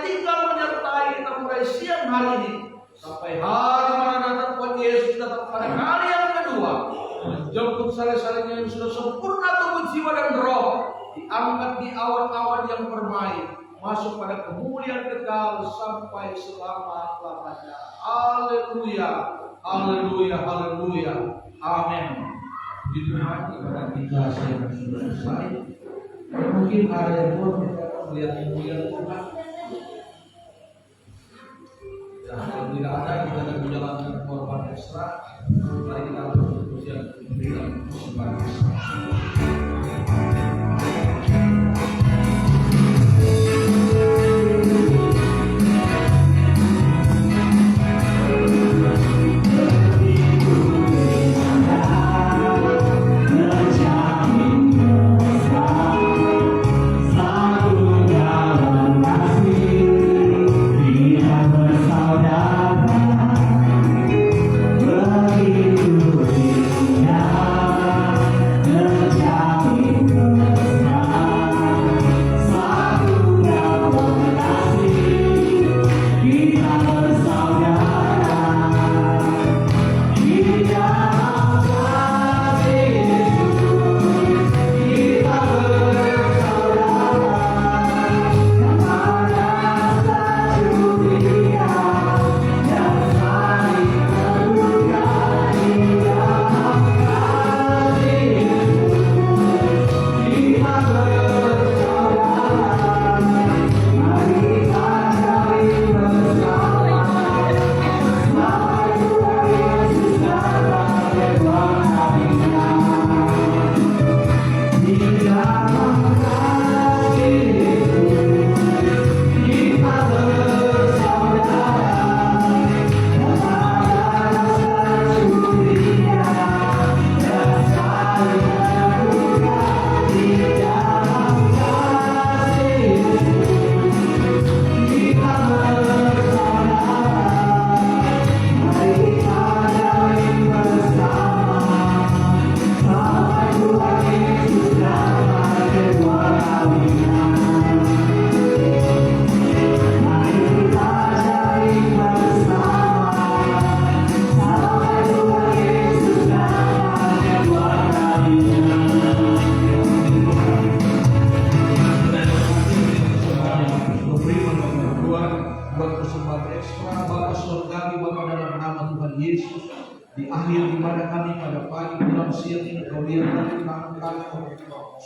yang hari ini sampai hari mana datang Tuhan Yesus datang pada kali yang kedua, menjemput saleh-salehnya yang sudah sempurna tubuh, jiwa dan roh, diangkat di awan-awan yang permai, masuk pada kemuliaan kekal sampai selama-lamanya. Haleluya, haleluya, haleluya, amin. Di Tuhan, ibadah kita yang sudah selesai. Mungkin ada yang mau kita melihat kemuliaan Tuhan. Dan kalau tidak ada, kita akan menjalankan korban ekstra. Mari kita berpujian memberikan persembahan ekstra.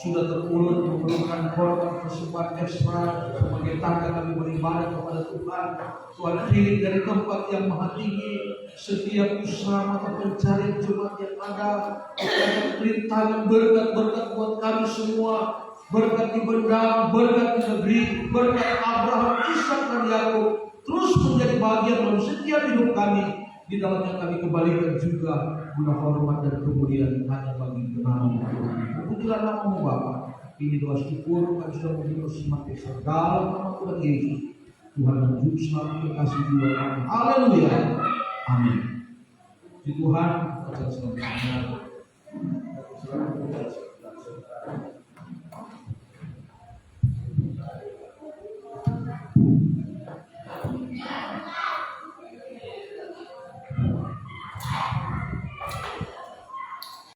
Sudah terulur memerlukan korban persembahan ekstra sebagai tanda kami beribadah kepada Tuhan. Tuhan pilih dari tempat yang maha tinggi setiap usaha mata pencarian jemaat yang ada. Tuhan perintahkan berkat-berkat buat kami semua, berkat di benda, berkat di negeri, berkat Abraham, Ishak dan Yakub terus menjadi bagian dalam setiap hidup kami. Di dalamnya kami kembalikan juga guna hormat dan kemuliaan hanya bagi nama Tuhan. Pujilah nama Bapa. Ini doa syukur kami sudah memberi semangat segala nama Tuhan Yesus. Tuhan dan Juru Selamat kasih jiwa kami. Haleluya. Amin. Di Tuhan akan selalu.